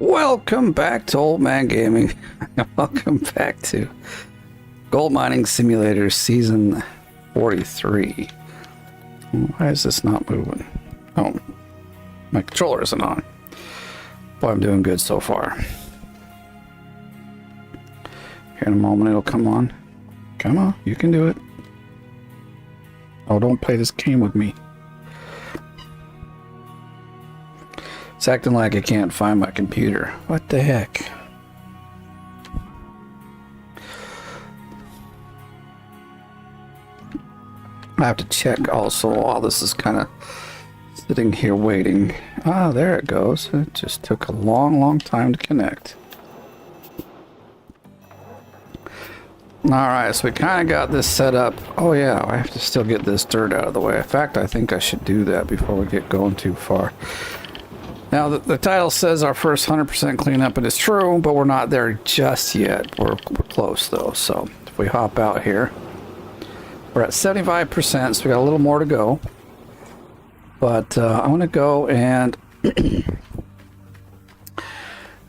Welcome back to Oldman Gaming. Welcome back to Gold Mining Simulator Season 43. Why is this not moving? Oh, my controller isn't on. Boy, I'm doing good so far. Here in a moment it'll come on. Come on, you can do it. Oh, don't play this game with me. It's acting like I can't find my computer. What the heck? I have to check also while this is kind of sitting here waiting. Ah, there it goes. It just took a long time to connect. Alright, so we kind of got this set up. Oh yeah, I have to still get this dirt out of the way. In fact, I think I should do that before we get going too far. Now, the title says our first 100% cleanup, and it's true, but we're not there just yet. We're close, though, so if we hop out here, we're at 75%, so we got a little more to go. But I'm going to go and,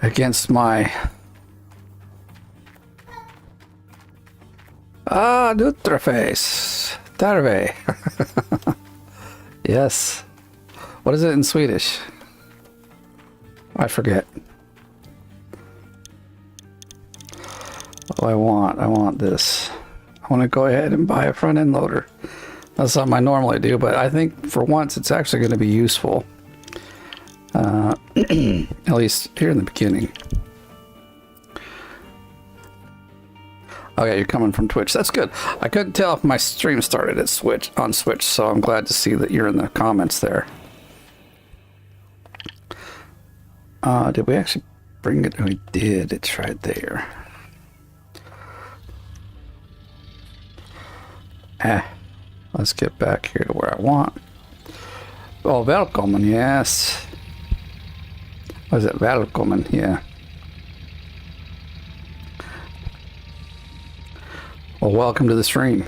against my, Nutraface, Tarve. Yes. What is it in Swedish? I forget. What do I want? I want this. I want to go ahead and buy a front end loader. That's something I normally do, but I think for once it's actually going to be useful. At least here in the beginning. Okay, you're coming from Twitch. That's good. I couldn't tell if my stream started at Switch, so I'm glad to see that you're in the comments there. Did we actually bring it? We did. It's right there. Let's get back here to where I want. Oh, välkommen, yes. Was it välkommen? Yeah. Well, welcome to the stream.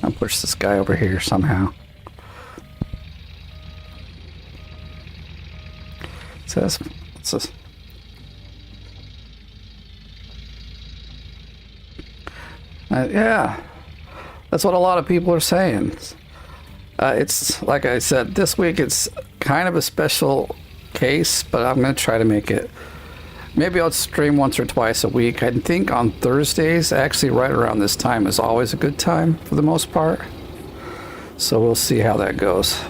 I'll push this guy over here somehow. What's this? Yeah, that's what a lot of people are saying. It's like I said, this week it's kind of a special case, but I'm going to try to make it. Maybe I'll stream once or twice a week. I think on Thursdays, actually right around this time is always a good time for the most part. So we'll see how that goes.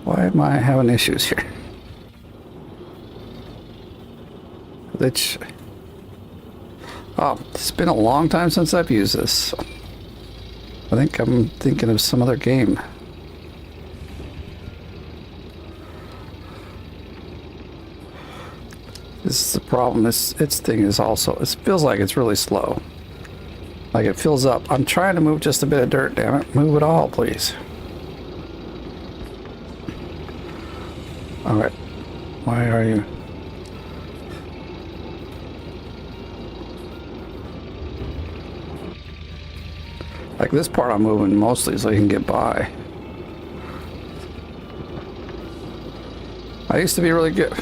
Why am I having issues here? Oh, it's been a long time since I've used this. I think I'm thinking of some other game. This is the problem. Its thing is also, it feels like it's really slow. Like it fills up. I'm trying to move just a bit of dirt, damn it. Move it all, please. Alright, why are you? Like this part I'm moving mostly so you can get by. I used to be really good.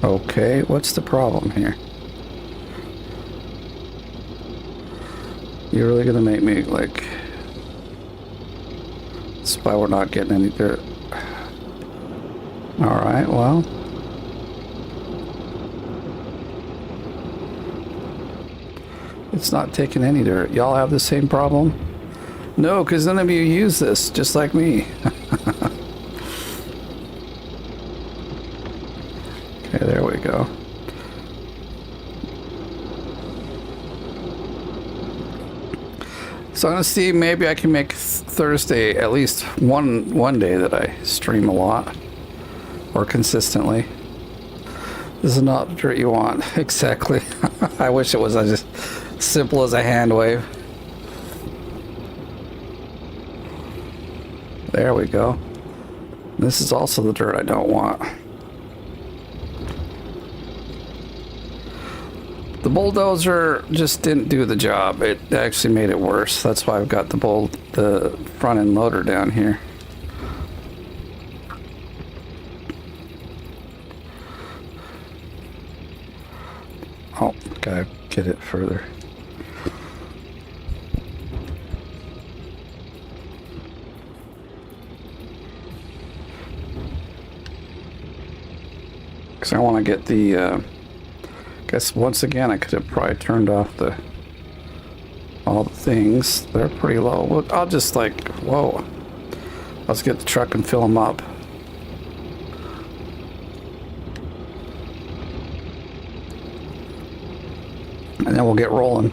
Okay, what's the problem here? You're really gonna make me like... That's why we're not getting any dirt. Alright, well. It's not taking any dirt. Y'all have the same problem? No, because none of you use this, just like me. Okay, there we go. So I'm going to see, maybe I can make Thursday at least one day that I stream a lot. Or consistently. This is not the dirt you want. Exactly. I wish it was as simple as a hand wave. There we go. This is also the dirt I don't want. The bulldozer just didn't do the job. It actually made it worse. That's why I've got the front end loader down here. I get it further. Because I want to get the, guess once again I could have probably turned off all the things. They're pretty low. Well, I'll just like, whoa. Let's get the truck and fill them up. And then we'll get rolling.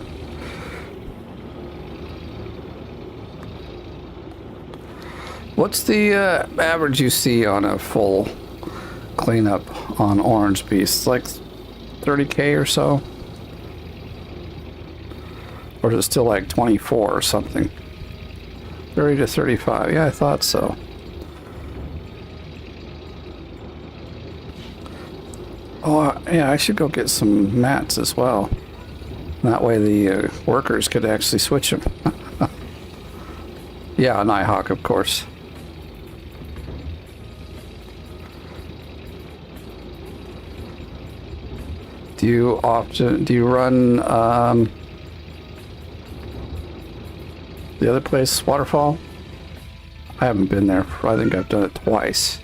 What's the average you see on a full cleanup on Orange Beast? Like 30K or so? Or is it still like 24 or something? 30 to 35. Yeah, I thought so. Oh, yeah, I should go get some mats as well. That way the workers could actually switch them. Yeah, Nighthawk, of course. Do you run the other place, Waterfall? I haven't been there. I think I've done it twice.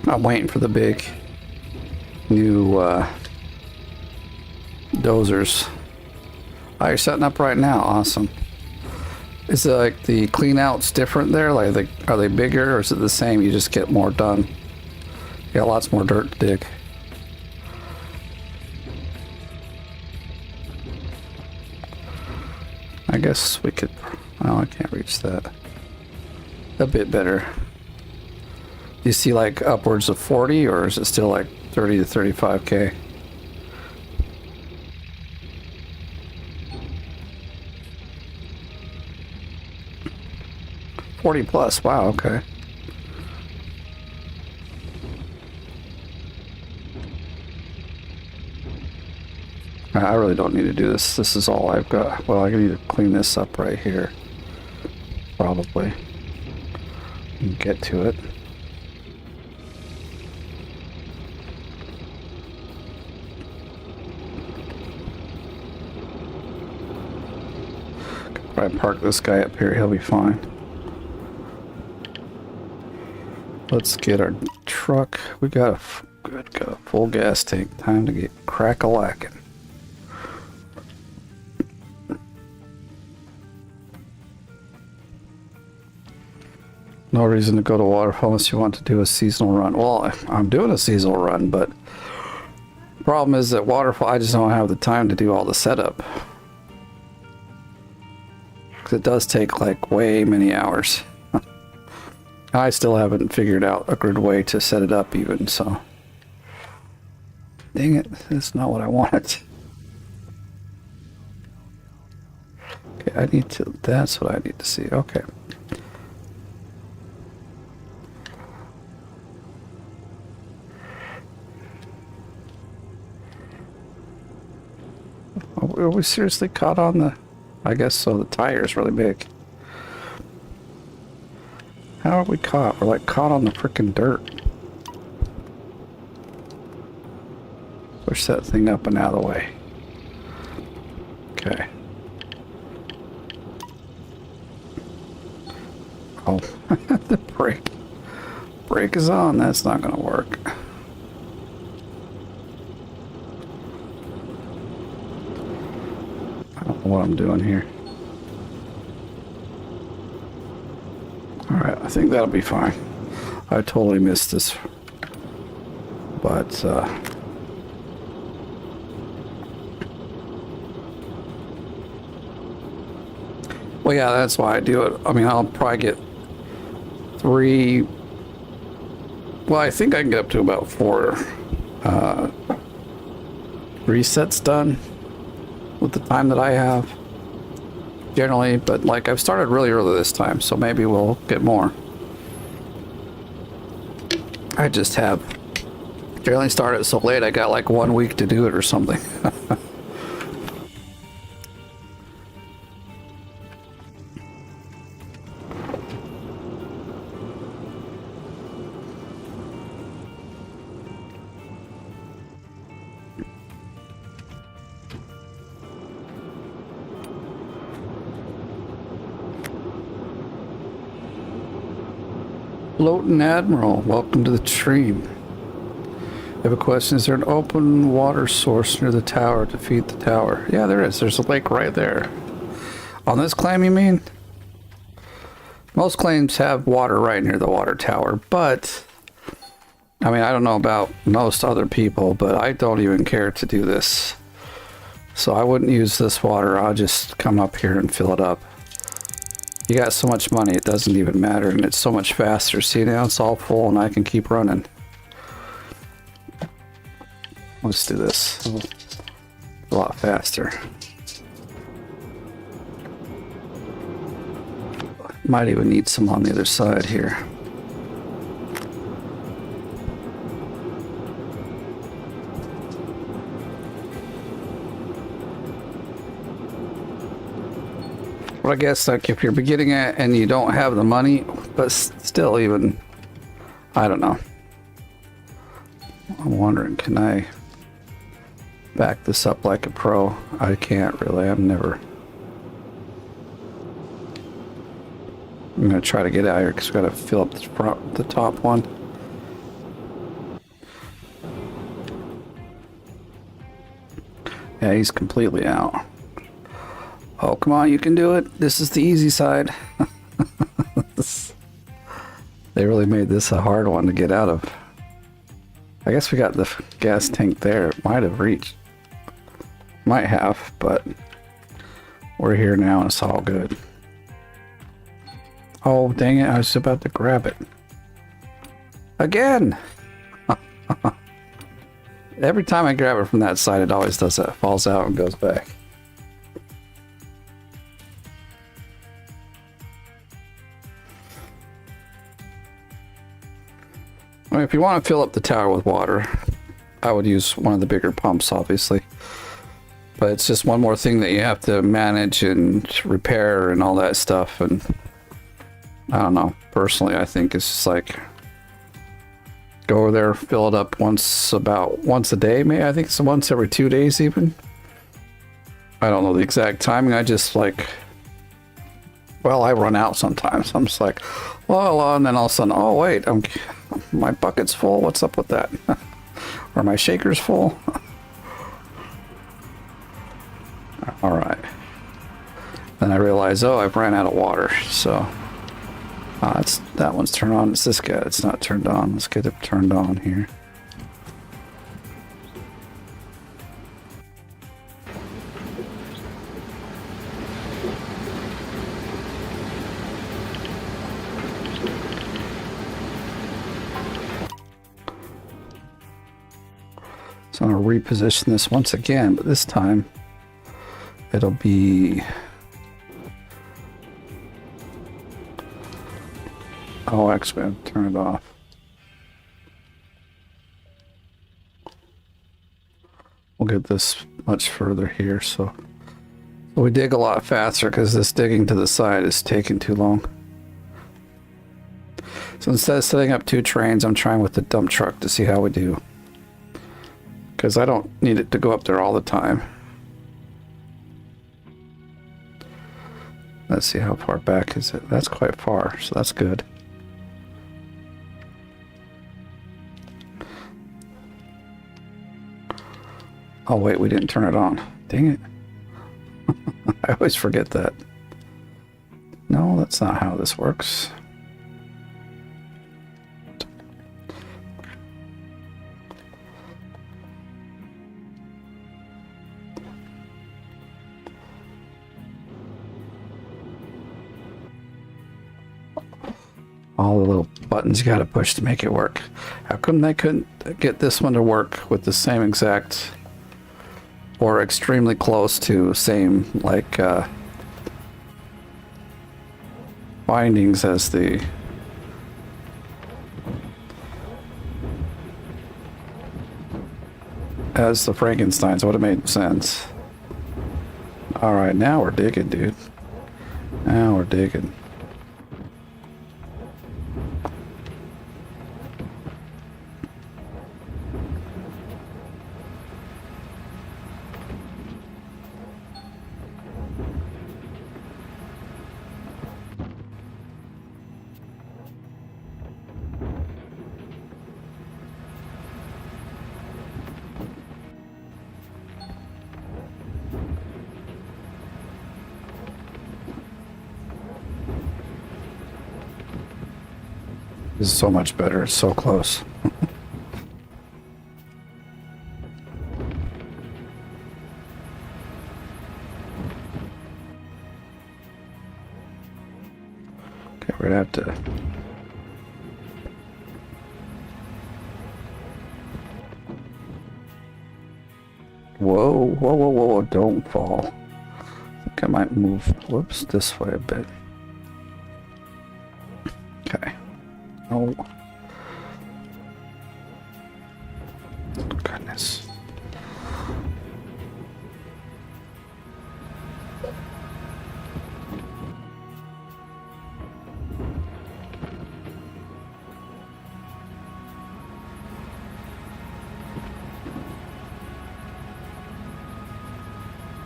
I'm waiting for the big new dozers. Oh, you're setting up right now. Awesome. Is it like the clean outs different there? Like, are they bigger or is it the same? You just get more done. You got lots more dirt to dig. I guess we could. Oh, I can't reach that. A bit better. Do you see like upwards of 40 or is it still like 30 to 35K? $40 plus. Wow. Okay. I really don't need to do this. This is all I've got. Well, I need to clean this up right here. Probably. And get to it. Could probably park this guy up here. He'll be fine. Let's get our truck. We got a full gas tank. Time to get crack-a-lackin'. No reason to go to Waterfall unless you want to do a seasonal run. Well, I'm doing a seasonal run, but the problem is that Waterfall, I just don't have the time to do all the setup. Because it does take like way many hours. I still haven't figured out a good way to set it up even, so. Dang it, that's not what I wanted. Okay, that's what I need to see, okay. Are we seriously caught on the... I guess so, the tire's really big. How are we caught? We're like caught on the frickin' dirt. Push that thing up and out of the way. Okay. Oh, the brake. Brake is on. That's not gonna work. I don't know what I'm doing here. Alright, I think that'll be fine. I totally missed this. But, well, yeah, that's why I do it. I mean, I'll probably get 3... Well, I think I can get up to about 4 resets done with the time that I have. Generally, but like I've started really early this time, so maybe we'll get more. I just have generally started so late I got like 1 week to do it or something. Floating Admiral, welcome to the stream. I have a question. Is there an open water source near the tower to feed the tower? Yeah, there is. There's a lake right there. On this claim, you mean? Most claims have water right near the water tower, but I mean, I don't know about most other people, but I don't even care to do this. So I wouldn't use this water. I'll just come up here and fill it up. You got so much money, it doesn't even matter, and it's so much faster. See, now it's all full and I can keep running. Let's do this. A lot faster. Might even need some on the other side here. But I guess like if you're beginning it and you don't have the money, but still even, I don't know. I'm wondering, can I back this up like a pro? I can't really, I'm gonna try to get out here because we gotta fill up the top one. Yeah, he's completely out. Oh, come on, you can do it. This is the easy side. They really made this a hard one to get out of. I guess we got the gas tank there. It might have reached. Might have, but we're here now and it's all good. Oh, dang it. I was about to grab it. Again! Every time I grab it from that side, it always does that. Falls out and goes back. I mean, if you want to fill up the tower with water, I would use one of the bigger pumps, obviously. But it's just one more thing that you have to manage and repair and all that stuff. And I don't know. Personally, I think it's just like go over there, fill it up once a day. Maybe I think it's once every 2 days even. I don't know the exact timing. I just like, well, I run out sometimes. I'm just like, well, and then all of a sudden, oh wait, my bucket's full. What's up with that? Or my shaker's full. All right. Then I realize, oh, I've ran out of water. So that one's turned on. It's this guy. It's not turned on. Let's get it turned on here. So I'm going to reposition this once again, but this time it'll be... Oh, actually, I'll turn it off. We'll get this much further here, so we dig a lot faster because this digging to the side is taking too long. So instead of setting up 2 trains, I'm trying with the dump truck to see how we do. Because I don't need it to go up there all the time. Let's see, how far back is it? That's quite far, so that's good. Oh wait, we didn't turn it on. Dang it. I always forget that. No, that's not how this works. All the little buttons you gotta push to make it work. How come they couldn't get this one to work with the same exact or extremely close to same like bindings as the Frankensteins? Would have made sense. All right, now we're digging, dude. Now we're digging. This is so much better. It's so close. Okay, we're gonna have to... Whoa, whoa, whoa, whoa, whoa, don't fall. I think I might move, whoops, this way a bit. Okay. Oh. Goodness.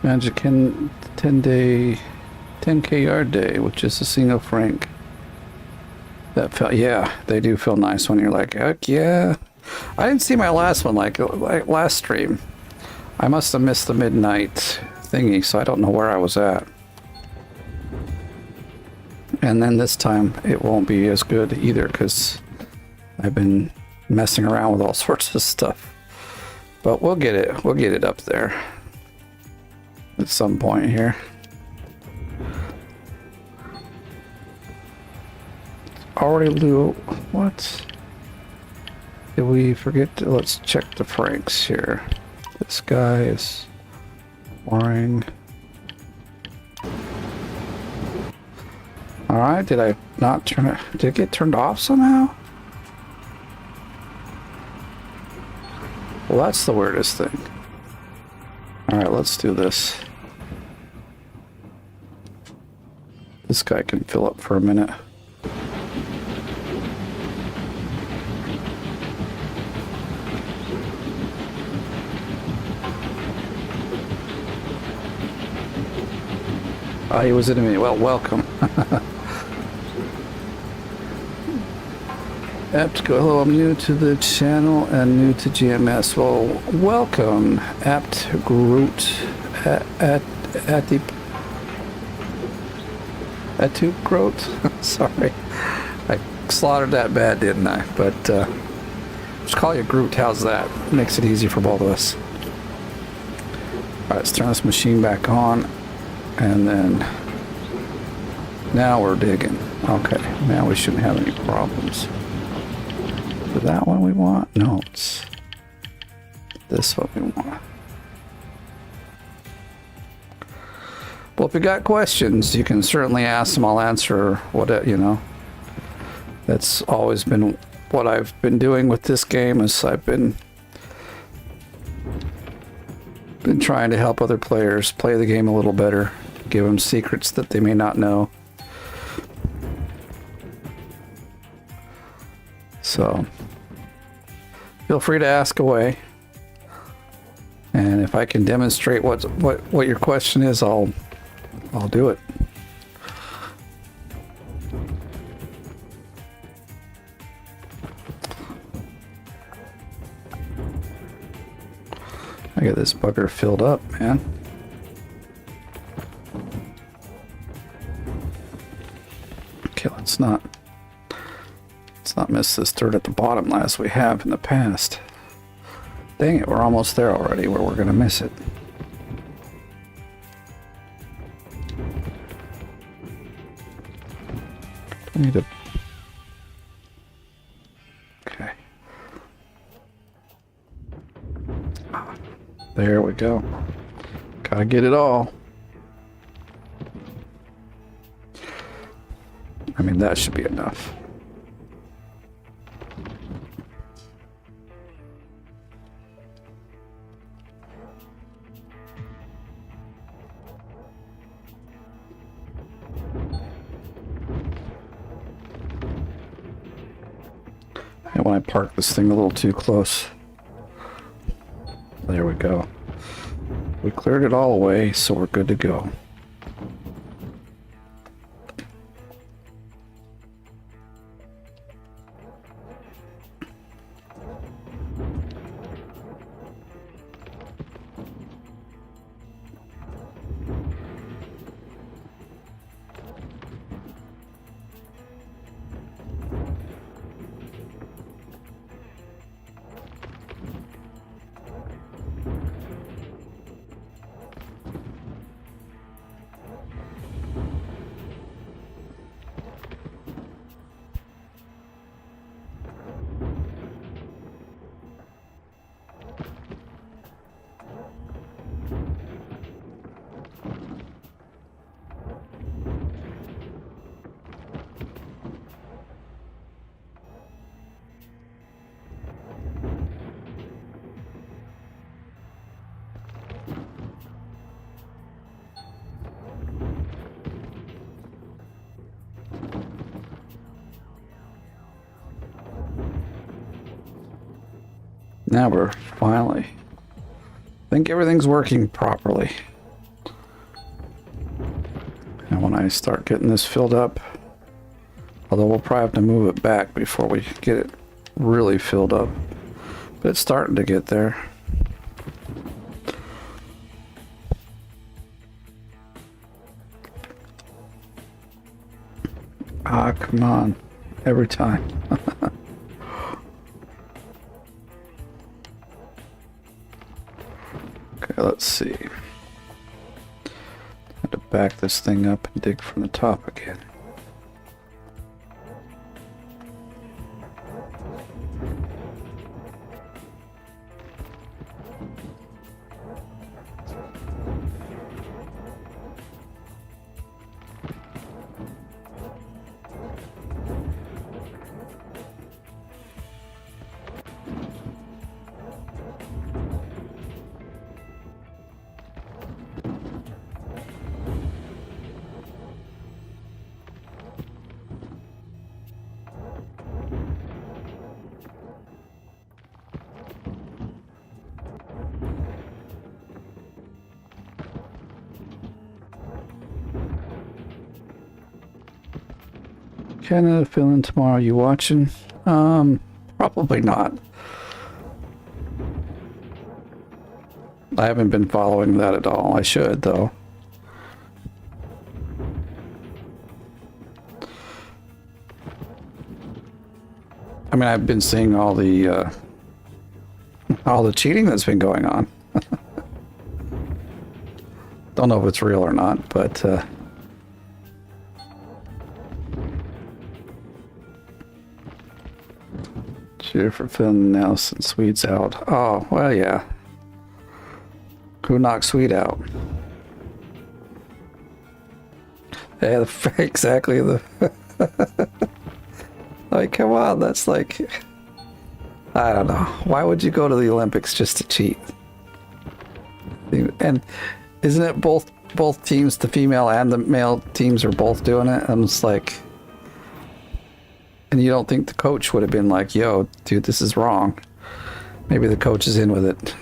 Magic 10-day, 10K yard day, which is a single frank. That felt, yeah, they do feel nice when you're like, heck yeah. I didn't see my last one like last stream. I must have missed the midnight thingy, so I don't know where I was at. And then this time it won't be as good either because I've been messing around with all sorts of stuff. But we'll get it up there at some point here. Already loot. What? Did we forget to, let's check the franks here. This guy is boring. Alright, did I not turn it? Did it get turned off somehow? Well, that's the weirdest thing. Alright, let's do this. This guy can fill up for a minute. Ah, he was in me. Well, welcome. Apt, go. Hello, I'm new to the channel and new to GMS. Well, welcome, Apt Groot. At the Groot. Sorry, I slaughtered that bad, didn't I? But just call you Groot. How's that? Makes it easy for both of us. All right, let's turn this machine back on. And then, now we're digging. Okay, now we shouldn't have any problems. Is that one we want? No, it's this one we want. Well, if you got questions, you can certainly ask them. I'll answer what, you know. That's always been what I've been doing with this game, is I've been trying to help other players play the game a little better. Give them secrets that they may not know. So, feel free to ask away. And if I can demonstrate what your question is, I'll do it. I got this bugger filled up, man. Okay, let's not miss this dirt at the bottom as we have in the past. Dang it, we're almost there already where we're gonna miss it. I need to... Okay. There we go. Gotta get it all. I mean, that should be enough. And when I park this thing a little too close. There we go. We cleared it all away, so we're good to go. Now we're finally... I think everything's working properly. And when I start getting this filled up, although we'll probably have to move it back before we get it really filled up. But it's starting to get there. Ah, come on. Every time. Okay, let's see. I have to back this thing up and dig from the top again. Canada filling tomorrow. You watching? Probably not. I haven't been following that at all. I should, though. I mean, I've been seeing all the cheating that's been going on. Don't know if it's real or not, but cheer for Finn now since Swede's out. Oh, well, yeah. Who knocked Swede out? Yeah, exactly. Like, come on, that's like... I don't know. Why would you go to the Olympics just to cheat? And isn't it both teams, the female and the male teams are both doing it? I'm just like... And you don't think the coach would have been like, yo, dude, this is wrong. Maybe the coach is in with it.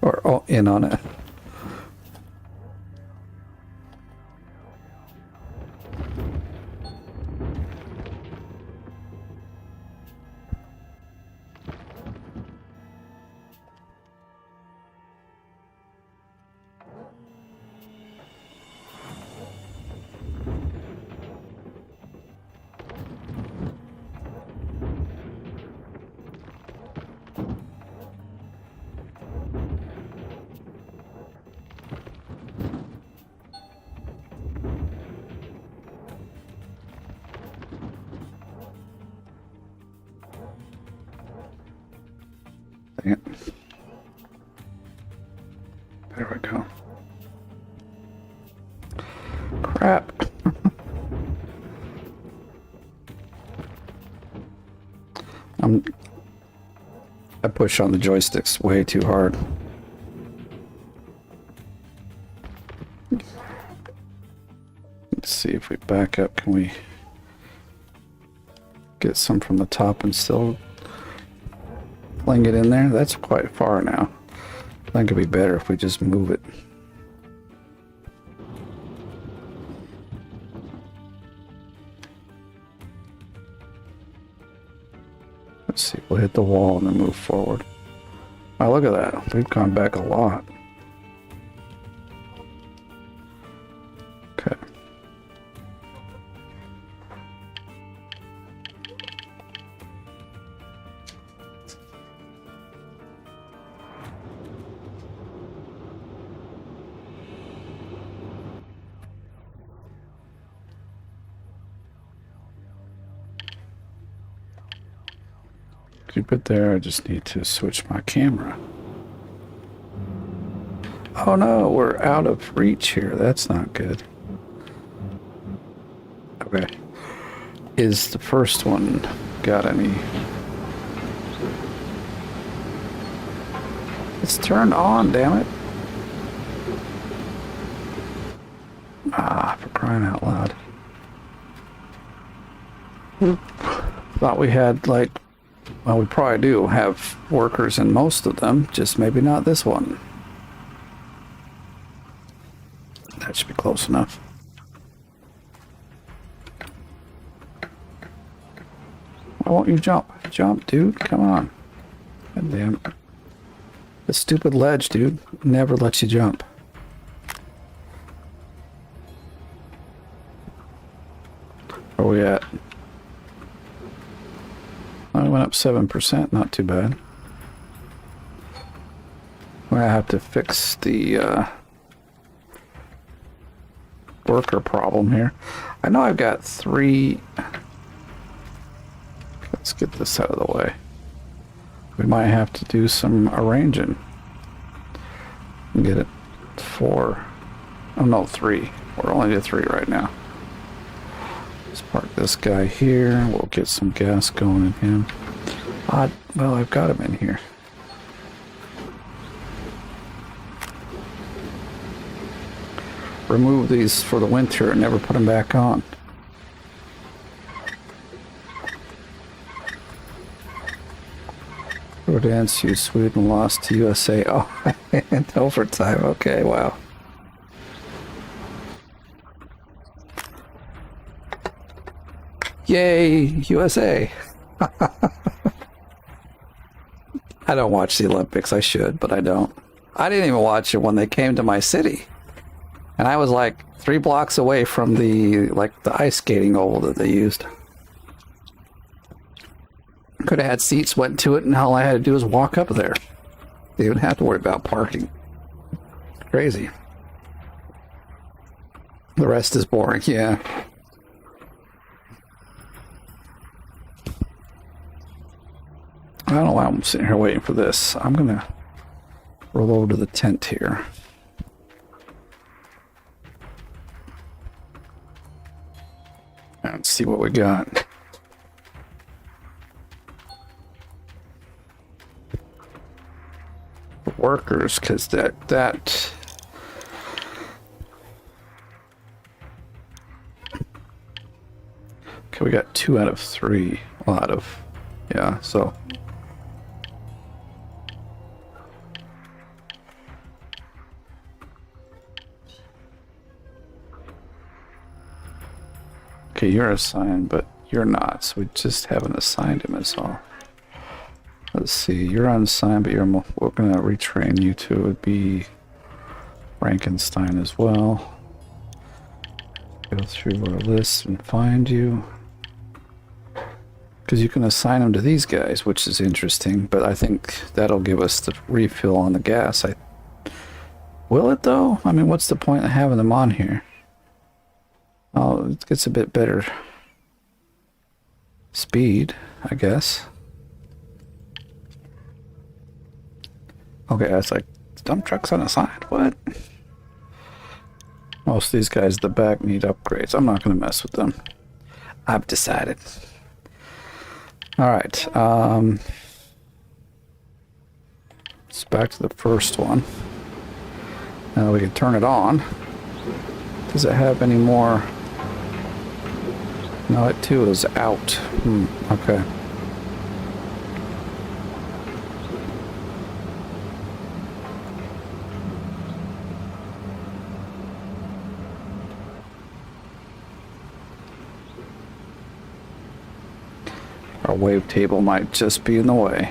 Or in on it. Dang it. There we go. Crap. I push on the joysticks way too hard. Let's see if we back up. Can we get some from the top and still fling it in there? That's quite far now. I think it'd be better if we just move it. Let's see, we'll hit the wall and then move forward. Oh, look at that. We've gone back a lot. Okay. Keep it there. I just need to switch my camera. Oh no, we're out of reach here. That's not good. Okay. Is the first one got any? It's turned on, damn it. Ah, for crying out loud. Thought we had like Well, we probably do have workers in most of them, just maybe not this one. That should be close enough. Why won't you jump? Jump, dude. Come on. God damn it. This stupid ledge, dude, never lets you jump. Where are we at? I went up 7%, not too bad. I have to fix the worker problem here. I know I've got 3. Let's get this out of the way. We might have to do some arranging. Get it 4. Oh no, 3. We're only at 3 right now. Let's park this guy here. We'll get some gas going in him. Well, I've got him in here. Remove these for the winter and never put them back on. Dance, you Sweden lost to USA. Oh, in overtime. Okay, wow. Yay, USA. I don't watch the Olympics. I should, but I don't. I didn't even watch it when they came to my city. And I was like 3 blocks away from the ice skating oval that they used. Could have had seats, went to it, and all I had to do was walk up there. They didn't have to worry about parking. Crazy. The rest is boring, yeah. I don't know why I'm sitting here waiting for this. I'm going to roll over to the tent here. And see what we got. Workers, because that okay, we got 2 out of 3. A lot of, yeah, so okay, you're assigned, but you're not, so we just haven't assigned him as all. Let's see, you're unassigned, but we're going to retrain you to be Frankenstein as well. Go through our list and find you. Because you can assign them to these guys, which is interesting, but I think that'll give us the refill on the gas. Will it, though? I mean, what's the point of having them on here? Oh, it gets a bit better speed, I guess. Okay, that's like dump trucks unassigned. What? Most of these guys at the back need upgrades. I'm not going to mess with them. I've decided. Alright, it's back to the first one. Now we can turn it on. Does it have any more? No, it too is out. Okay. Our wave table might just be in the way.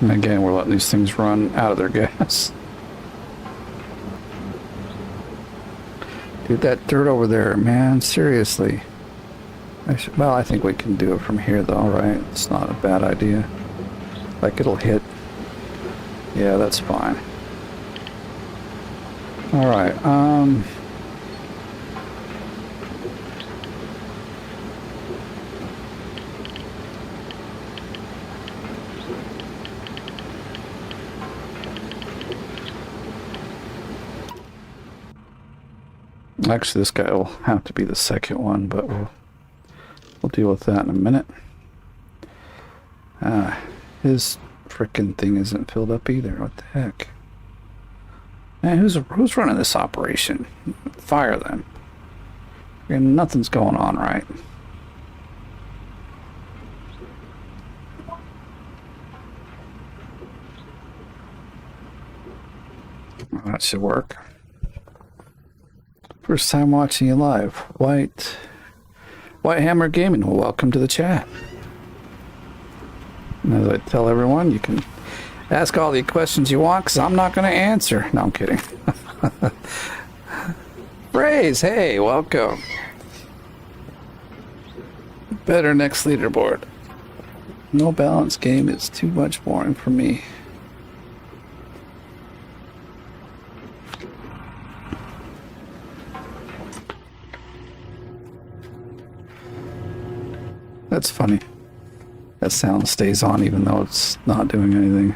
And again, we're letting these things run out of their gas. Dude, that dirt over there, man, seriously. Well, I think we can do it from here though, right? It's not a bad idea. Like, it'll hit. Yeah, that's fine. Alright, actually, this guy will have to be the second one, but we'll deal with that in a minute. His frickin' thing isn't filled up either. What the heck? Man, who's running this operation? Fire them. And nothing's going on right. Well, that should work. First time watching you live. White Hammer Gaming, well, welcome to the chat. And as I tell everyone, you can ask all the questions you want, because I'm not going to answer. No, I'm kidding. Praise, hey, welcome. Better next leaderboard. No balance game is too much boring for me. That's funny. That sound stays on even though it's not doing anything.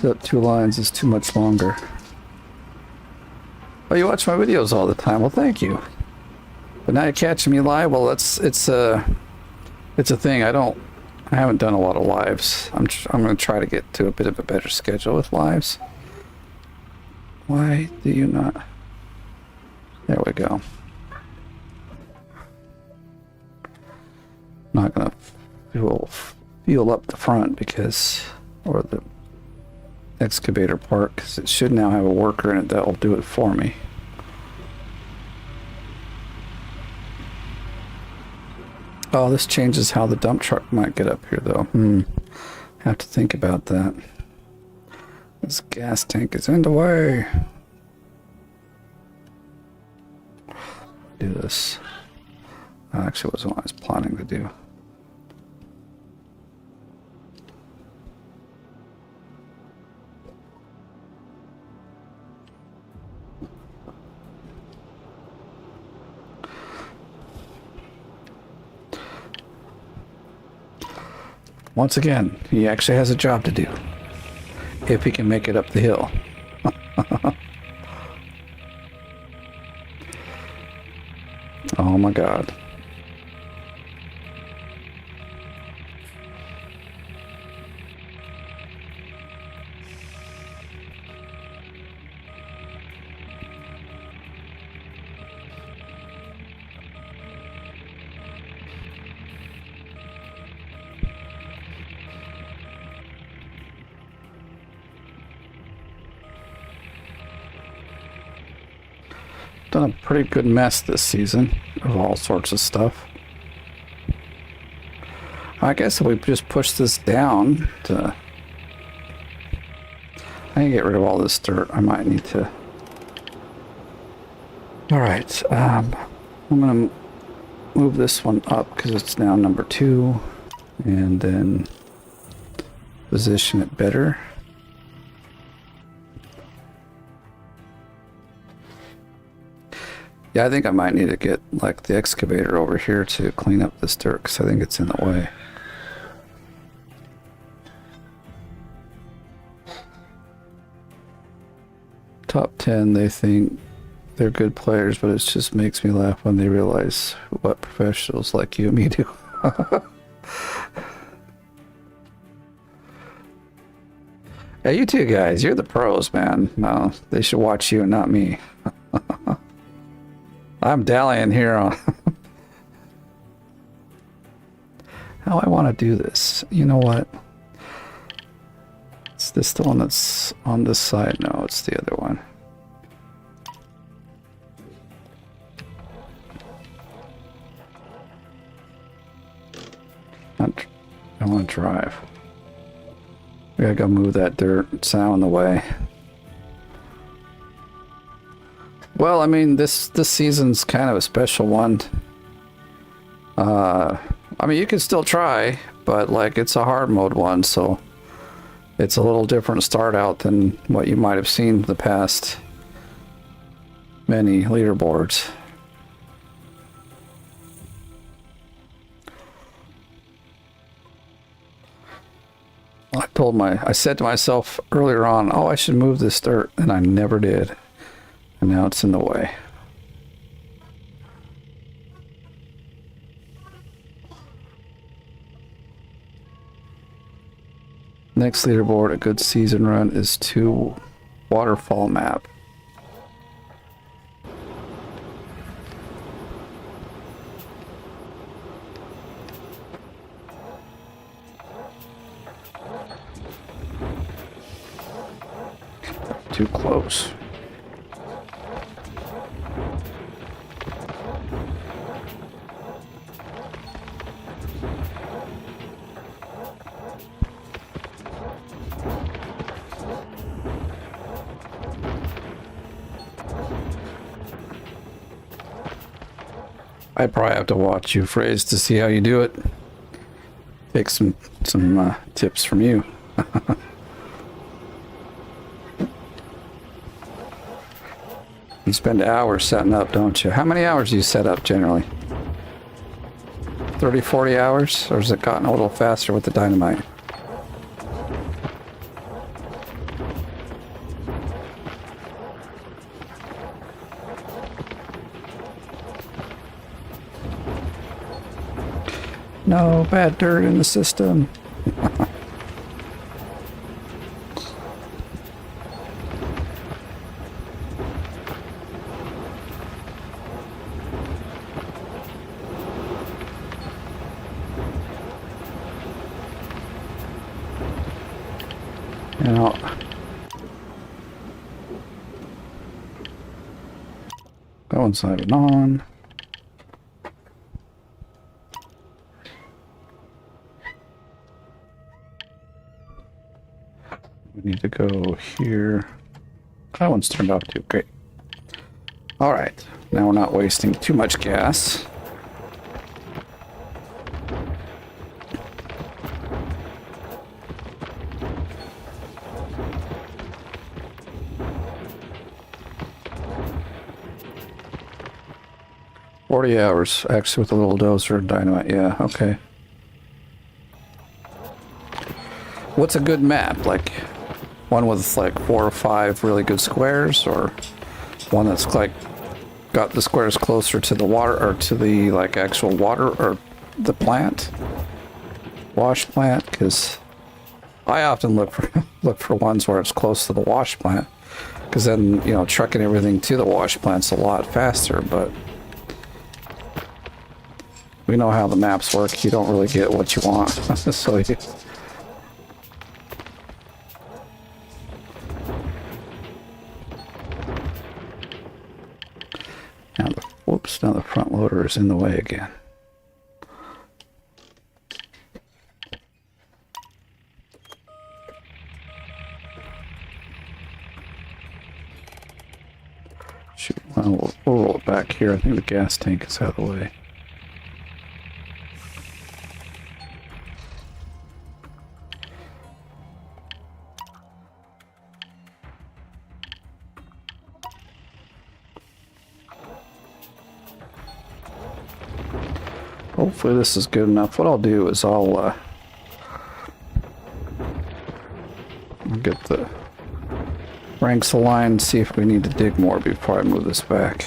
So 2 lines is too much longer. Oh, you watch my videos all the time. Well, thank you. But now you're catching me live. Well, it's a thing. I haven't done a lot of lives. I'm going to try to get to a bit of a better schedule with lives. Why do you not? There we go. Not gonna fuel up the front or the excavator part, because it should now have a worker in it that'll do it for me. Oh, this changes how the dump truck might get up here, though. Have to think about that. This gas tank is in the way. Do this. That actually wasn't what I was planning to do. Once again, he actually has a job to do. If he can make it up the hill. Oh my God. Done a pretty good mess this season of all sorts of stuff. I guess if we just push this down to... I can get rid of all this dirt. I might need to... Alright, I'm going to move this one up because it's now number 2. And then position it better. Yeah, I think I might need to get like the excavator over here to clean up this dirt because I think it's in the way. Top 10, they think they're good players, but it just makes me laugh when they realize what professionals like you and me do. Yeah, you two guys, you're the pros, man. No, they should watch you and not me. I'm dallying here on how I want to do this. You know what? Is this the one that's on this side? No, it's the other one. I want to drive. We gotta go move that dirt. It's out in the way. Well, I mean, this season's kind of a special one. I mean, you can still try, but like it's a hard mode one, so it's a little different start out than what you might have seen the past many leaderboards. I said to myself earlier on, oh, I should move this dirt, and I never did. And now it's in the way. Next leaderboard, a good season run is 2 waterfall map. Too close. I probably have to watch you phrase to see how you do it. Take some tips from you. You spend hours setting up, don't you? How many hours do you set up generally? 30, 40 hours? Or has it gotten a little faster with the dynamite? No, bad dirt in the system. Now, that one's not even on. We need to go here. That one's turned off too. Great. All right. Now we're not wasting too much gas. $40 actually with a little dozer and dynamite. Yeah, okay. What's a good map? Like one with like 4 or 5 really good squares, or one that's like got the squares closer to the water, or to the like actual water, or the plant, wash plant? Because I often look for ones where it's close to the wash plant, because then, you know, trucking everything to the wash plant's a lot faster. But we know how the maps work. You don't really get what you want. So you... Now the, whoops, now the front loader is in the way again. Shoot, well, we'll roll it back here. I think the gas tank is out of the way. Hopefully this is good enough. What I'll do is I'll get the ranks aligned, see if we need to dig more before I move this back.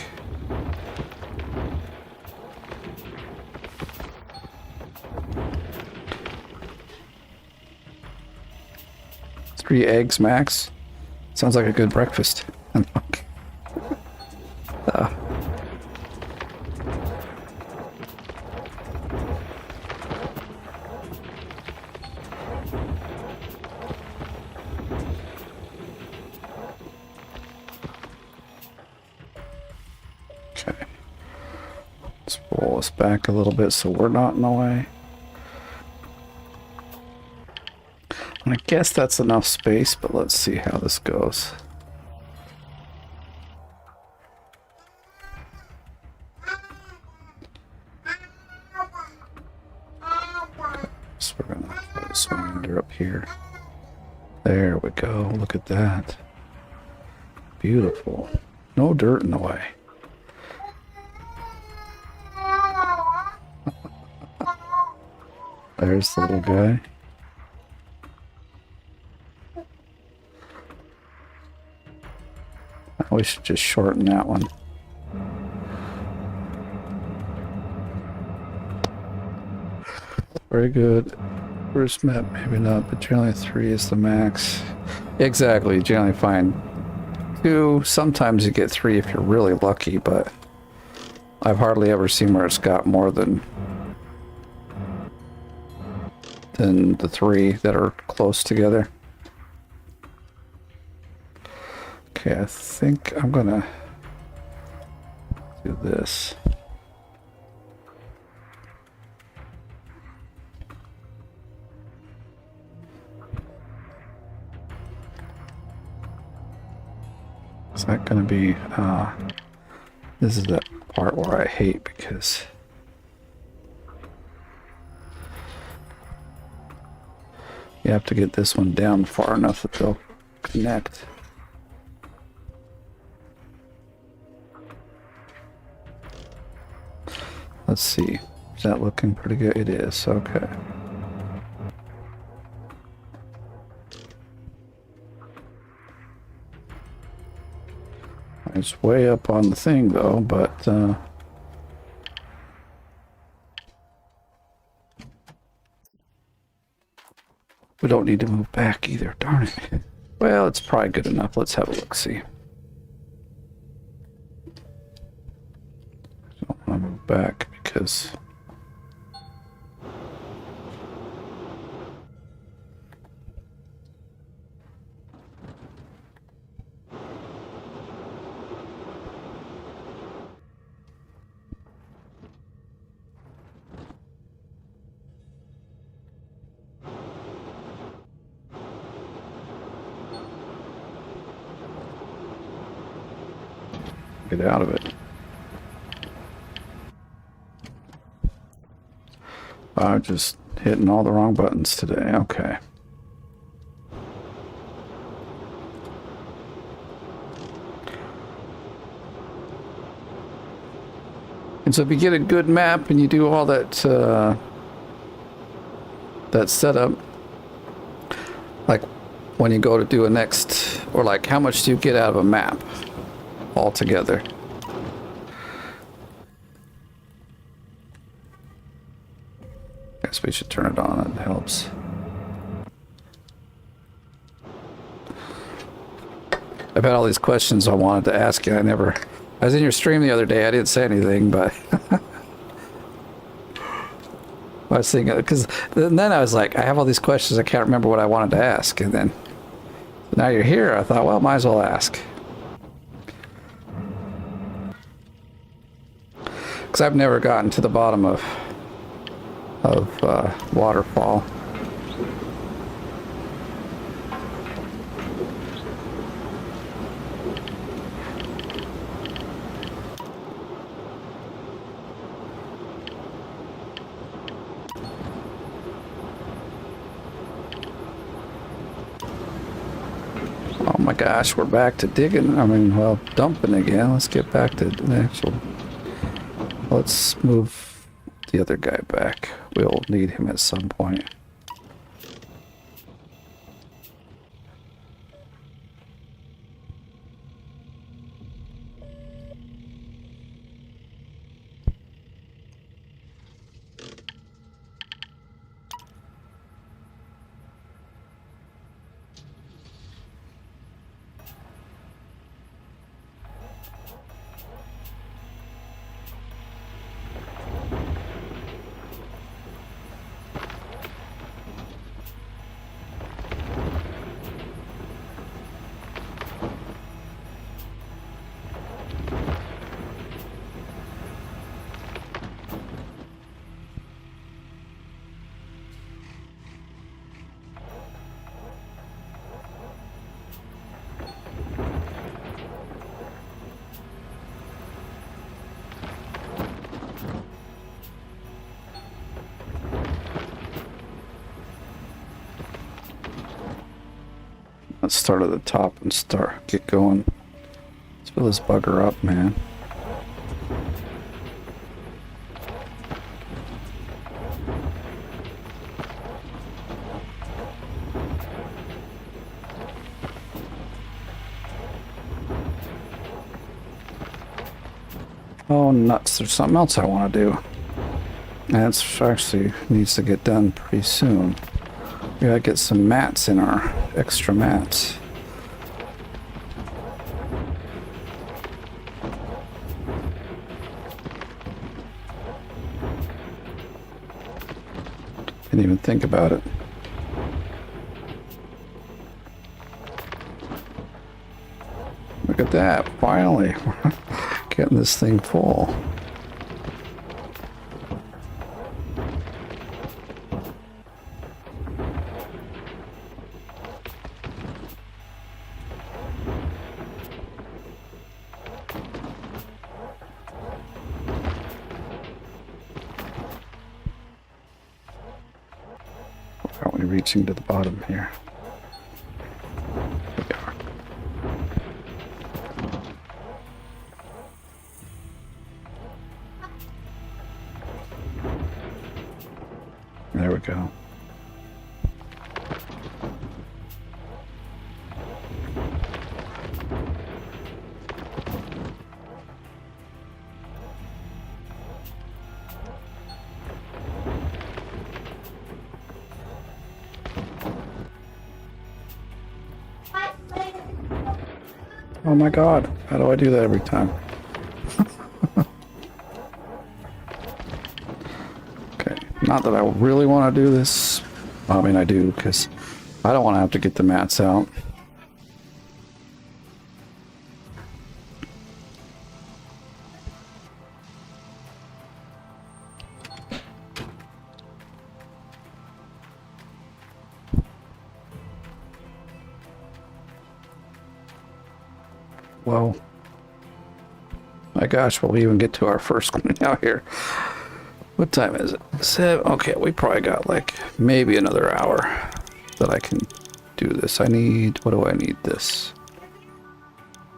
Three eggs max. Sounds like a good breakfast. Okay. Let's roll this back a little bit so we're not in the way. And I guess that's enough space, but let's see how this goes. So we're gonna put this cylinder up here. There we go. Look at that. Beautiful. No dirt in the way. There's the little guy. We should just shorten that one. Very good. First map, maybe not, but generally 3 is the max. Exactly, you generally find 2. Sometimes you get 3 if you're really lucky, but I've hardly ever seen where it's got more than the 3 that are close together. Okay, I think I'm gonna do this. Is that gonna be, this is that part where I hate because you have to get this one down far enough that they'll connect. Let's see. Is that looking pretty good? It is. Okay. It's way up on the thing though, but we don't need to move back either, darn it. Well, it's probably good enough. Let's have a look-see. I don't want to move back because get out of it. I'm just hitting all the wrong buttons today. Okay. And so if you get a good map and you do all that that setup, like when you go to do a next, or like how much do you get out of a map altogether? Guess we should turn it on. It helps. I've had all these questions I wanted to ask you. I was in your stream the other day. I didn't say anything, but I was thinking, because then I was like, I have all these questions. I can't remember what I wanted to ask. And then now you're here. I thought, well, might as well ask. Because I've never gotten to the bottom of waterfall. Oh my gosh, we're back to digging. I mean, well, dumping again. Let's get back to the actual. Let's move the other guy back. We'll need him at some point. Let's start at the top and get going. Let's fill this bugger up, man. Oh, nuts. There's something else I want to do. And it's actually needs to get done pretty soon. We gotta get some mats in our extra mats. Didn't even think about it. Look at that, finally. Getting this thing full. Are we reaching to the bottom here? We are. There we go. Oh my god, how do I do that every time? Okay, not that I really want to do this. I mean, I do, because I don't want to have to get the mats out. Well, my gosh, will we even get to our first one out here? What time is it? 7. Okay, we probably got like maybe another hour that I can do this. I need, what do I need this?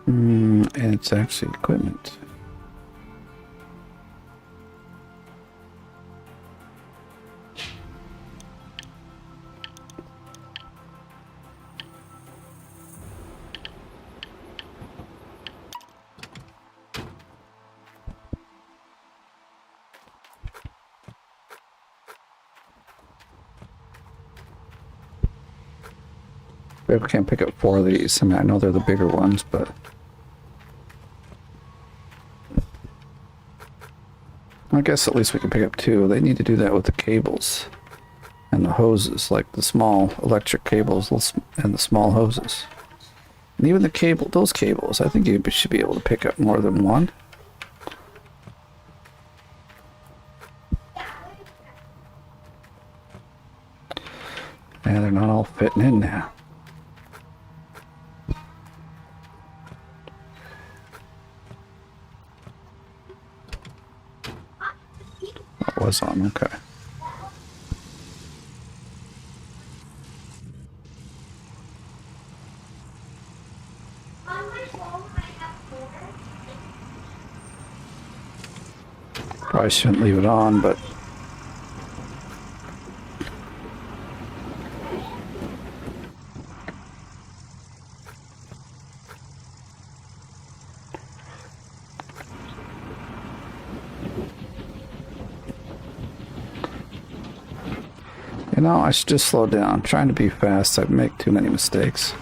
And it's actually equipment. We can't pick up 4 of these. I mean, I know they're the bigger ones, but I guess at least we can pick up 2. They need to do that with the cables and the hoses, like the small electric cables and the small hoses. And even the cable, those cables, I think you should be able to pick up more than 1. And they're not all fitting in now. That was on, okay. Probably shouldn't leave it on, but you know, I should just slow down. Trying to be fast, I'd make too many mistakes.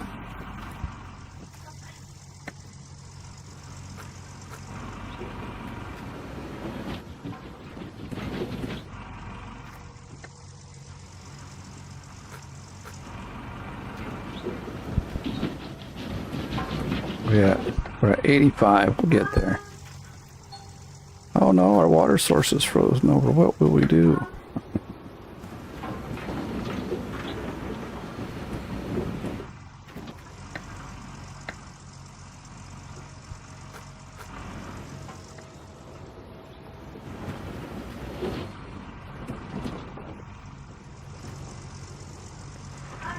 We're at 85. We'll get there. Oh no, our water source is frozen over. What will we do?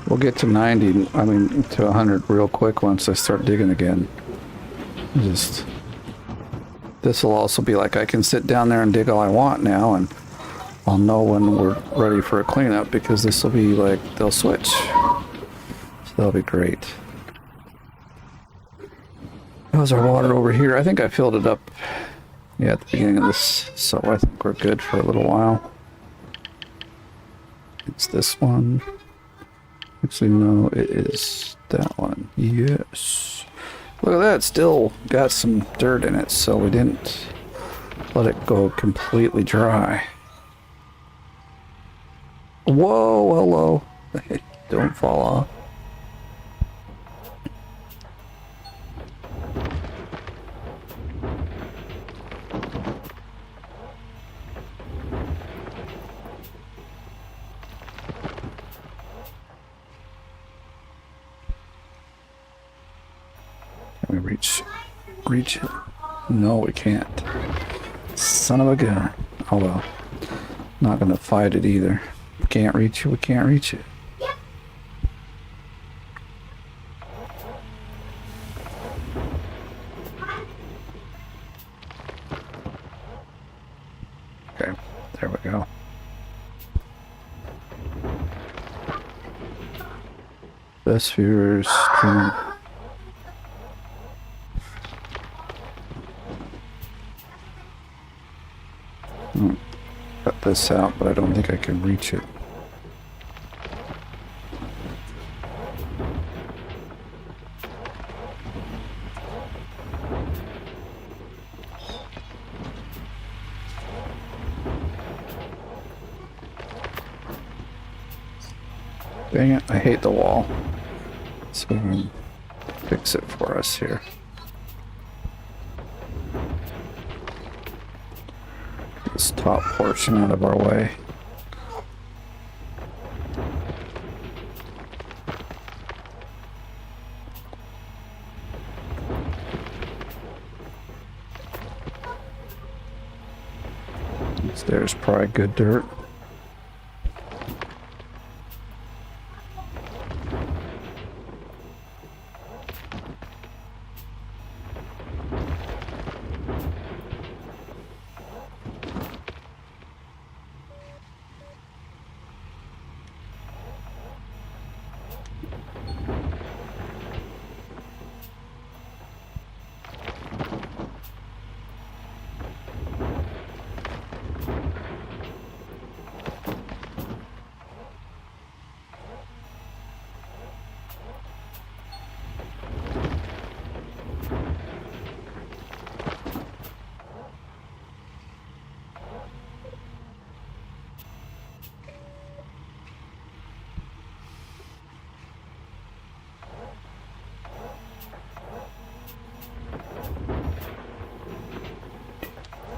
We'll get to 90, I mean to 100 real quick once I start digging again. Just, this will also be like I can sit down there and dig all I want now, and I'll know when we're ready for a cleanup, because this will be like, they'll switch. So that'll be great. How's our water over here? I think I filled it up, yeah, at the beginning of this, so I think we're good for a little while. It's this one. Actually, no, it is that one. Yes. Look at that, still got some dirt in it, so we didn't let it go completely dry. Whoa, hello. Don't fall off. Can we reach it? No, we can't. Son of a gun. Oh well. Not gonna fight it either. We can't reach it, we can't reach it. Okay, there we go. Best viewers stream. Cut this out, but I don't think I can reach it. Dang it, I hate the wall. So we can fix it for us here. This top portion out of our way. There's probably good dirt.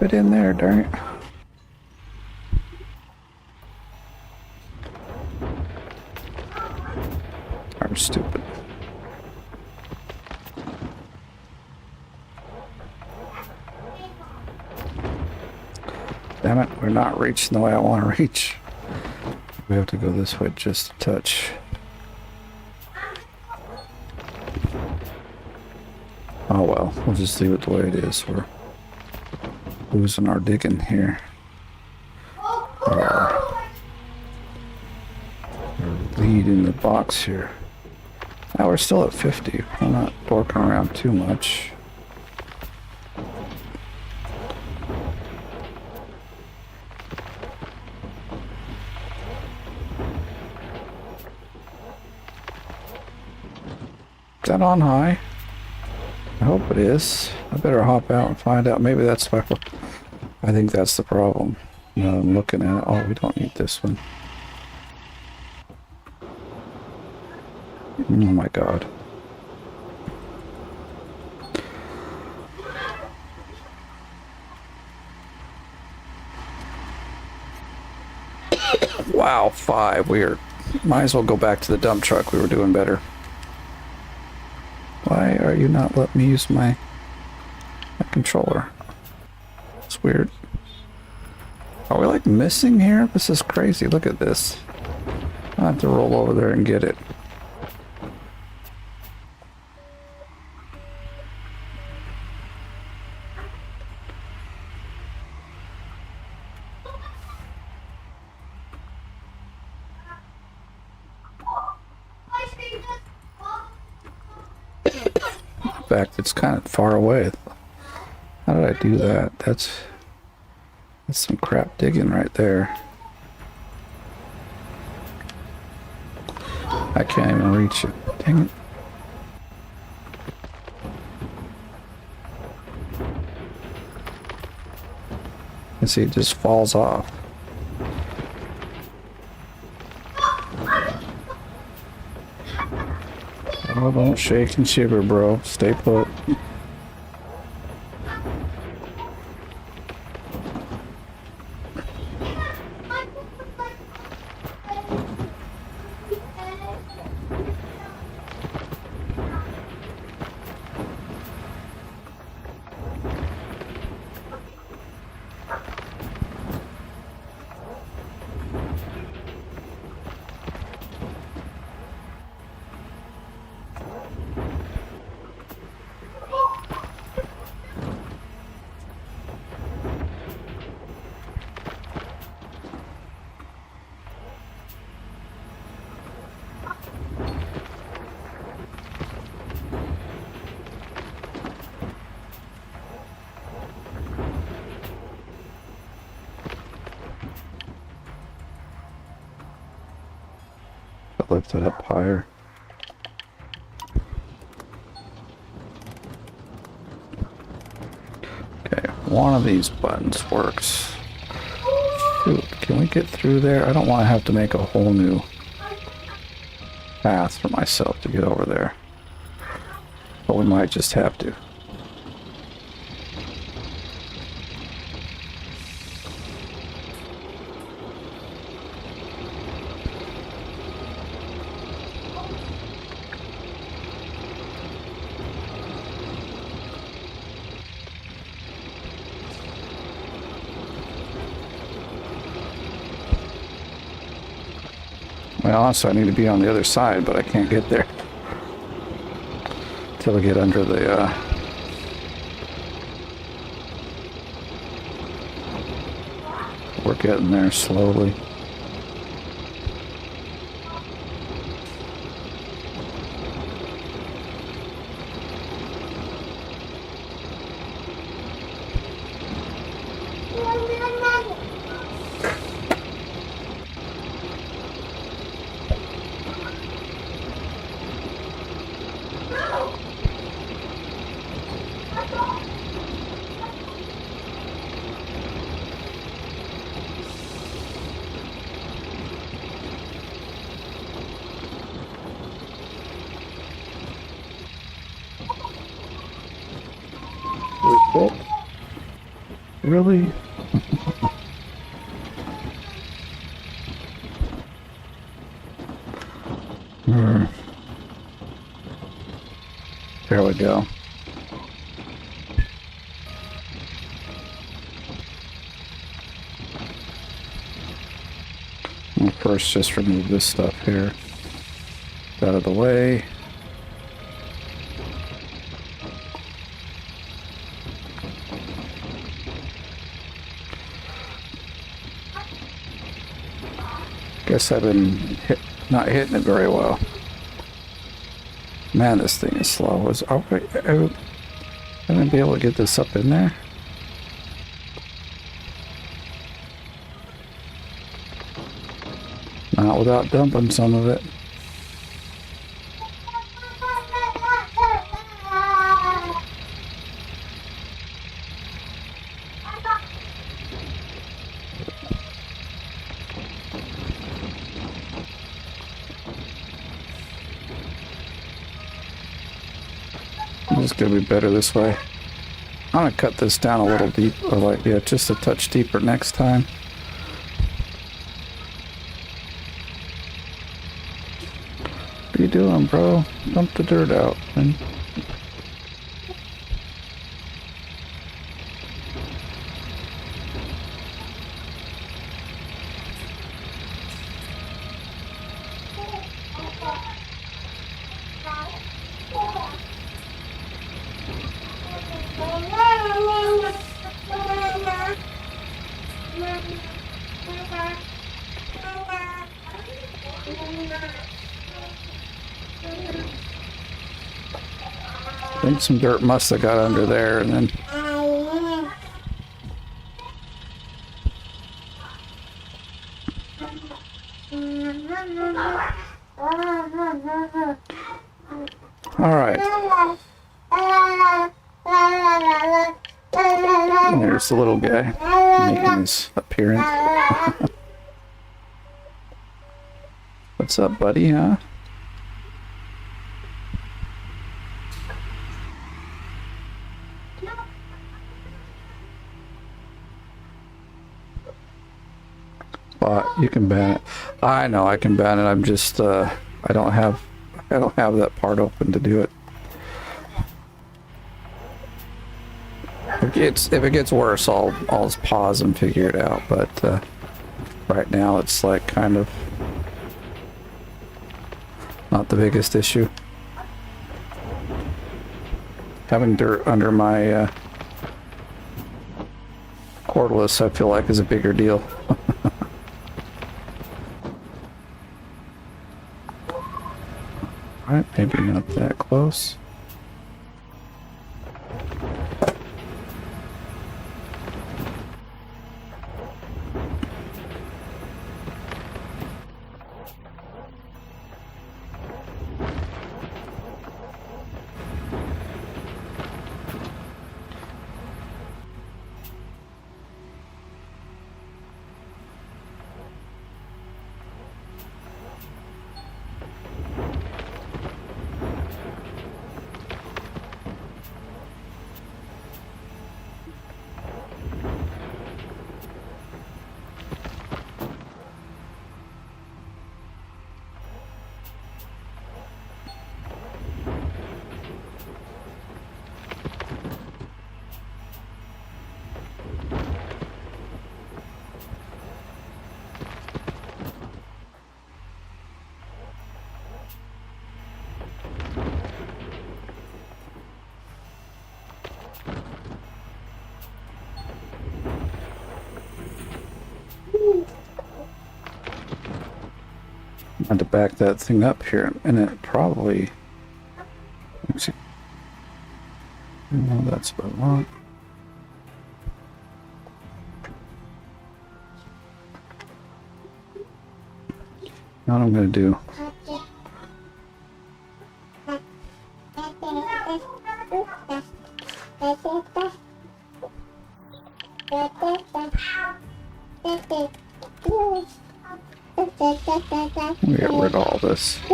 Fit in there, darn it. I'm stupid. Damn it, we're not reaching the way I want to reach. We have to go this way just a touch. Oh well, we'll just leave it the way it is. We're losing our digging here. Our lead in the box here. Now we're still at 50. We're not dorking around too much. Is that on high? I hope it is. I better hop out and find out. Maybe that's why. I think that's the problem. No, I'm looking at it. Oh, we don't need this one. Oh my god. Wow, 5. Might as well go back to the dump truck. We were doing better. Why are you not letting me use my controller? It's weird. Are we like missing here? This is crazy. Look at this. I have to roll over there and get it. In fact, it's kind of far away. How did I do that? That's some crap digging right there. I can't even reach it. Dang it. You see, it just falls off. Oh, don't shake and shiver, bro. Stay put. Lift it up higher. Okay, one of these buttons works. Shoot, can we get through there? I don't want to have to make a whole new path for myself to get over there. But we might just have to. Well, honestly, I need to be on the other side, but I can't get there until I get under the, we're getting there slowly. Really? There we go. I'll first just remove this stuff here out of the way. Guess I've been not hitting it very well. Man, this thing is slow. I'm gonna be able to get this up in there. Not without dumping some of it. It's gonna be better this way. I'm gonna cut this down a little deep, or like, yeah, just a touch deeper next time. What are you doing, bro? Dump the dirt out, man. I think some dirt must have got under there, and then There's the little guy making his appearance. What's up, buddy, huh? But you can ban it. I know I can ban it. I'm just I don't have that part open to do it. If it gets worse, I'll just pause and figure it out. But right now, it's like kind of not the biggest issue. Having dirt under my cordless, I feel like, is a bigger deal. Alright, maybe not that close. I had to back that thing up here, and it probably. Let's see. No, that's what I want. Now what I'm going to do. We get rid of all this. I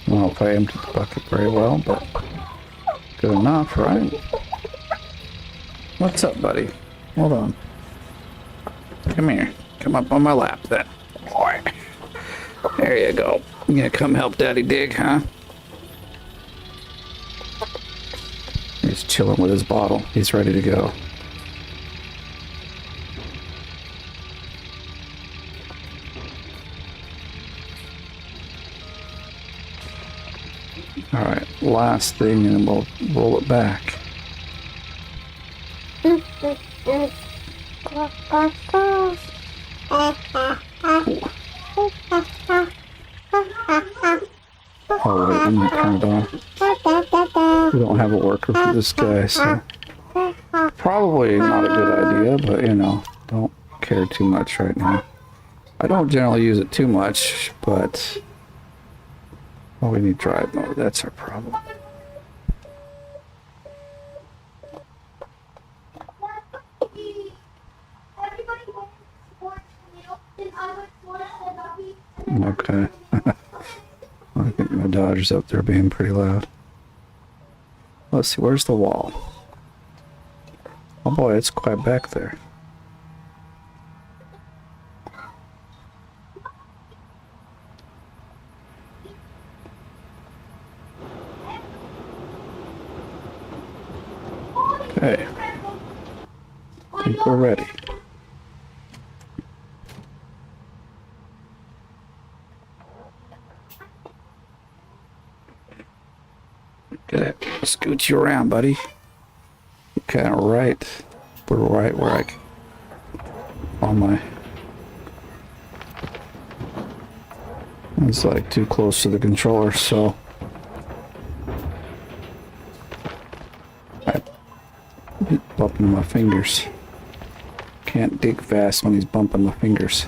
don't know if I emptied the bucket very well, but good enough, right? What's up, buddy? Hold on. Come here. Come up on my lap, then. Boy. There you go. You gonna come help Daddy dig, huh? He's chilling with his bottle. He's ready to go. Alright, last thing, and then we'll roll it back. Oh wait, let me turn it on. We don't have a worker for this guy, so probably not a good idea, but you know, don't care too much right now. I don't generally use it too much, but oh, we need drive mode. That's our problem. Okay. I think my Dodger's up there being pretty loud. Let's see, where's the wall? Oh boy, it's quite back there. Okay. I think we're ready. Okay, scoot you around, buddy. Kind of right. We're right where I can. On my. It's like too close to the controller, so. He's bumping my fingers. Can't dig fast when he's bumping my fingers.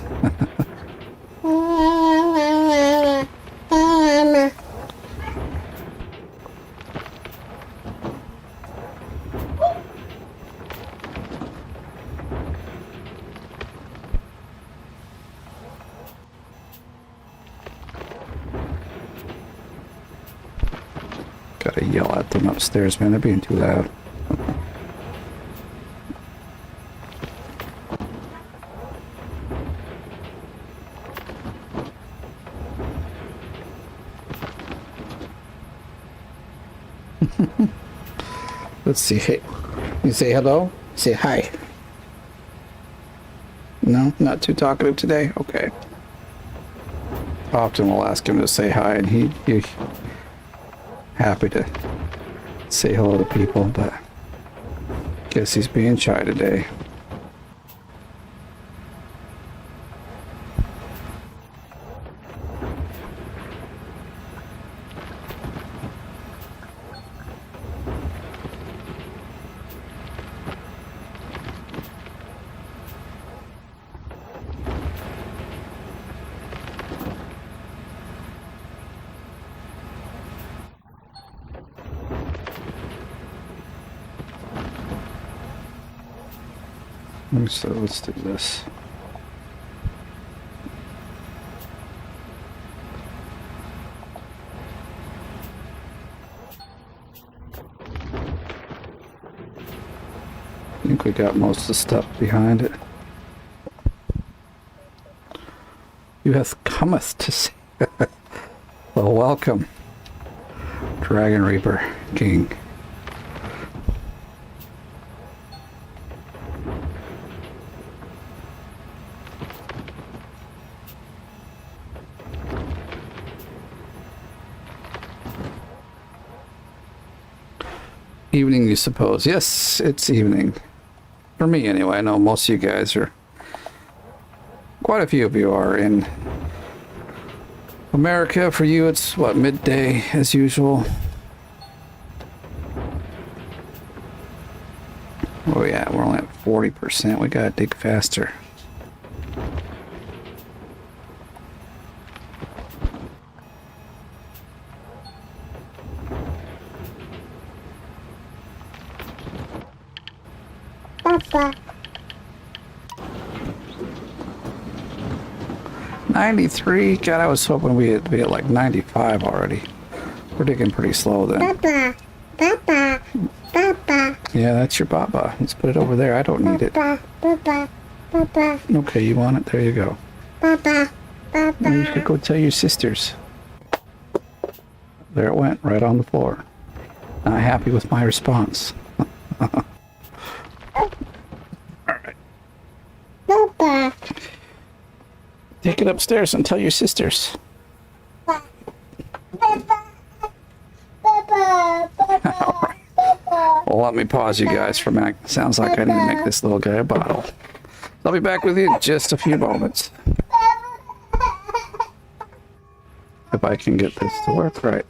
yell at them upstairs, man. They're being too loud. Let's see. Hey, you say hello? Say hi. No, not too talkative today? Okay. Often we'll ask him to say hi, and he's happy to say hello to people, but guess he's being shy today. So let's do this. I think we got most of the stuff behind it. You have cometh to see. Well, welcome, Dragon Reaper King. Evening, you suppose? Yes, it's evening. For me, anyway. I know most of you guys are... Quite a few of you are in America. For you, it's, what, midday, as usual? Oh, yeah, we're only at 40%. We gotta dig faster. Papa. 93? God, I was hoping we'd be at like 95 already. We're digging pretty slow then. Papa. Papa. Papa. Yeah, that's your baba. Let's put it over there. I don't need it. Papa. Papa. Papa. Okay, you want it? There you go. Papa. Now you Papa. could go tell your sisters. There it went, right on the floor. Not happy with my response. Papa. Take it upstairs and tell your sisters. Papa. Papa. Papa. Well, let me pause you guys for a minute. Sounds like I need to make this little guy a bottle. I'll be back with you in just a few moments. If I can get this to work right.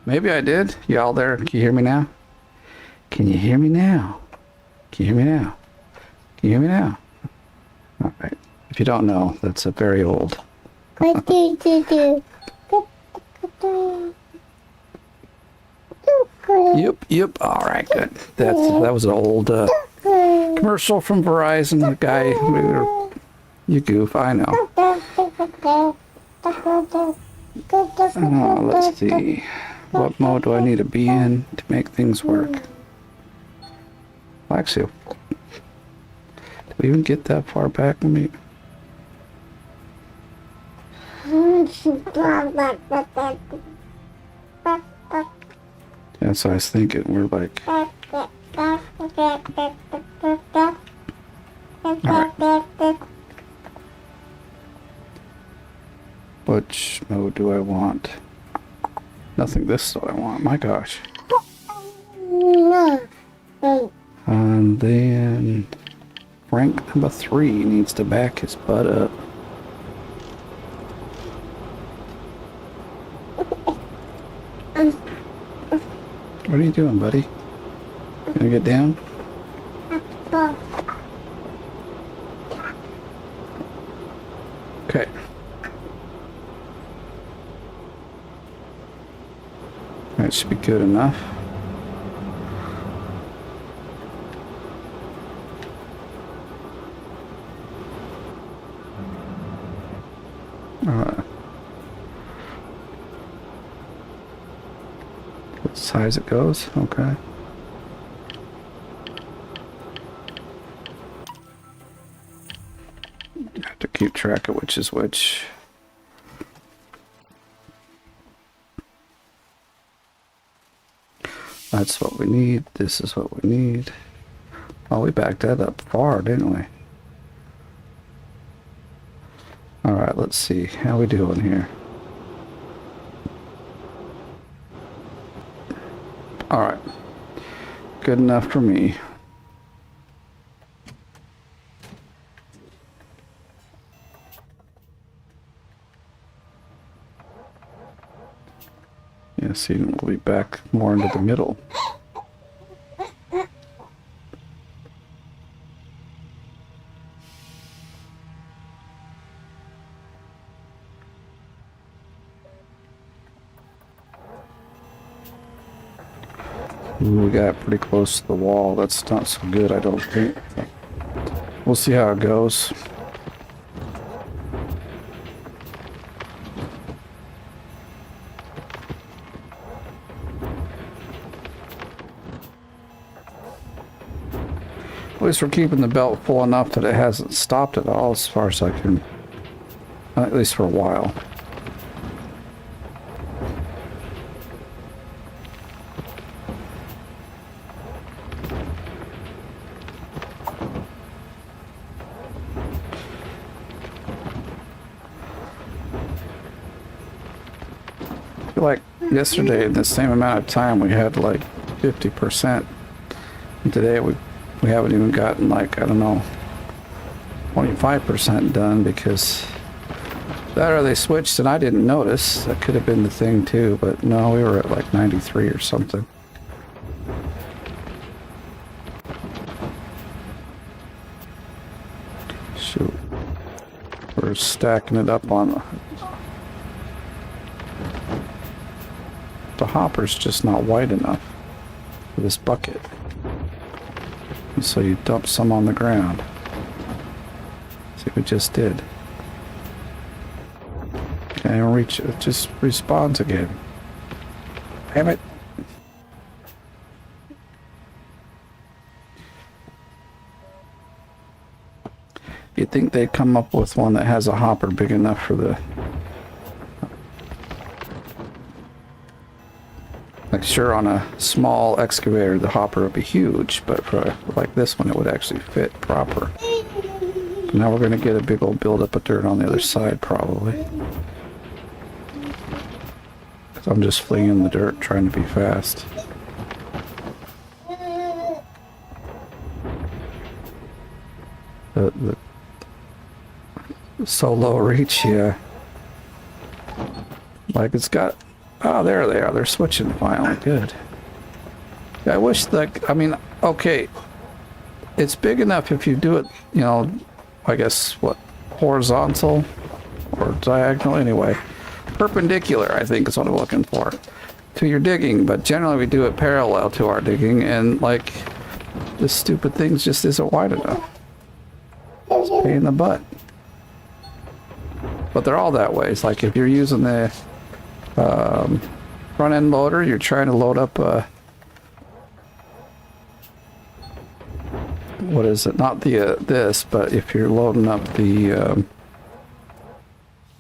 Maybe I did. Y'all there? Can you hear me now? Can you hear me now? Can you hear me now? Can you hear me now? All right. If you don't know, that's a very old. What do? Yep. All right, good. That was an old commercial from Verizon. The guy, you goof. I know. Let's see. What mode do I need to be in to make things work? Well, actually, did we even get that far back? Let me. That's what I was thinking. We're like. Which mode do I want? Nothing. This is what I want. My gosh. And then rank number 3 needs to back his butt up. What are you doing, buddy? Gonna get down? Okay. That should be good enough. As high as it goes, okay. Have to keep track of which is which. That's what we need. This is what we need. Oh, we backed that up far, didn't we? Alright, let's see. How we doing here? Alright. Good enough for me. Yeah, see, we'll be back more into the middle. Ooh, we got pretty close to the wall. That's not so good, I don't think. We'll see how it goes. At least we're keeping the belt full enough that it hasn't stopped at all, as far as I can, at least for a while. I feel like yesterday, in the same amount of time, we had like 50%. And today we haven't even gotten, like, I don't know, 25% done, because that or they switched and I didn't notice. That could have been the thing too, but no, we were at like 93 or something. Shoot. We're stacking it up on the hopper's just not wide enough for this bucket. So you dump some on the ground. See what we just did. And reach it just respawns again. Damn it. You'd think they'd come up with one that has a hopper big enough for the... Like, sure, on a small excavator, the hopper would be huge, but for like this one, it would actually fit proper. But now we're going to get a big old buildup of dirt on the other side, probably. Because I'm just flinging the dirt, trying to be fast. The so low reach, yeah. Like, it's got Oh, there they are. They're switching finally. Good. I wish that, I mean, okay, it's big enough if you do it, you know, I guess, what, horizontal or diagonal? Anyway, perpendicular, I think is what I'm looking for, to your digging. But generally we do it parallel to our digging, and like, this stupid thing just isn't wide enough. Pain in the butt. But they're all that way. It's like if you're using the front end loader, you're trying to load up what is it? Not the this, but if you're loading up the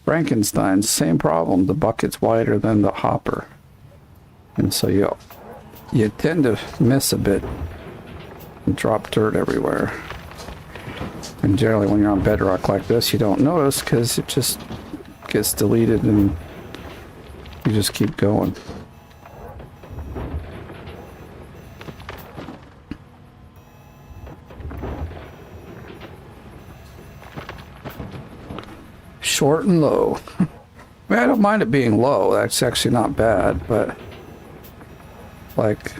Frankenstein, same problem. The bucket's wider than the hopper, and so you tend to miss a bit and drop dirt everywhere. And generally, when you're on bedrock like this, you don't notice because it just gets deleted and you just keep going. Short and low. I mean, I don't mind it being low. That's actually not bad, but like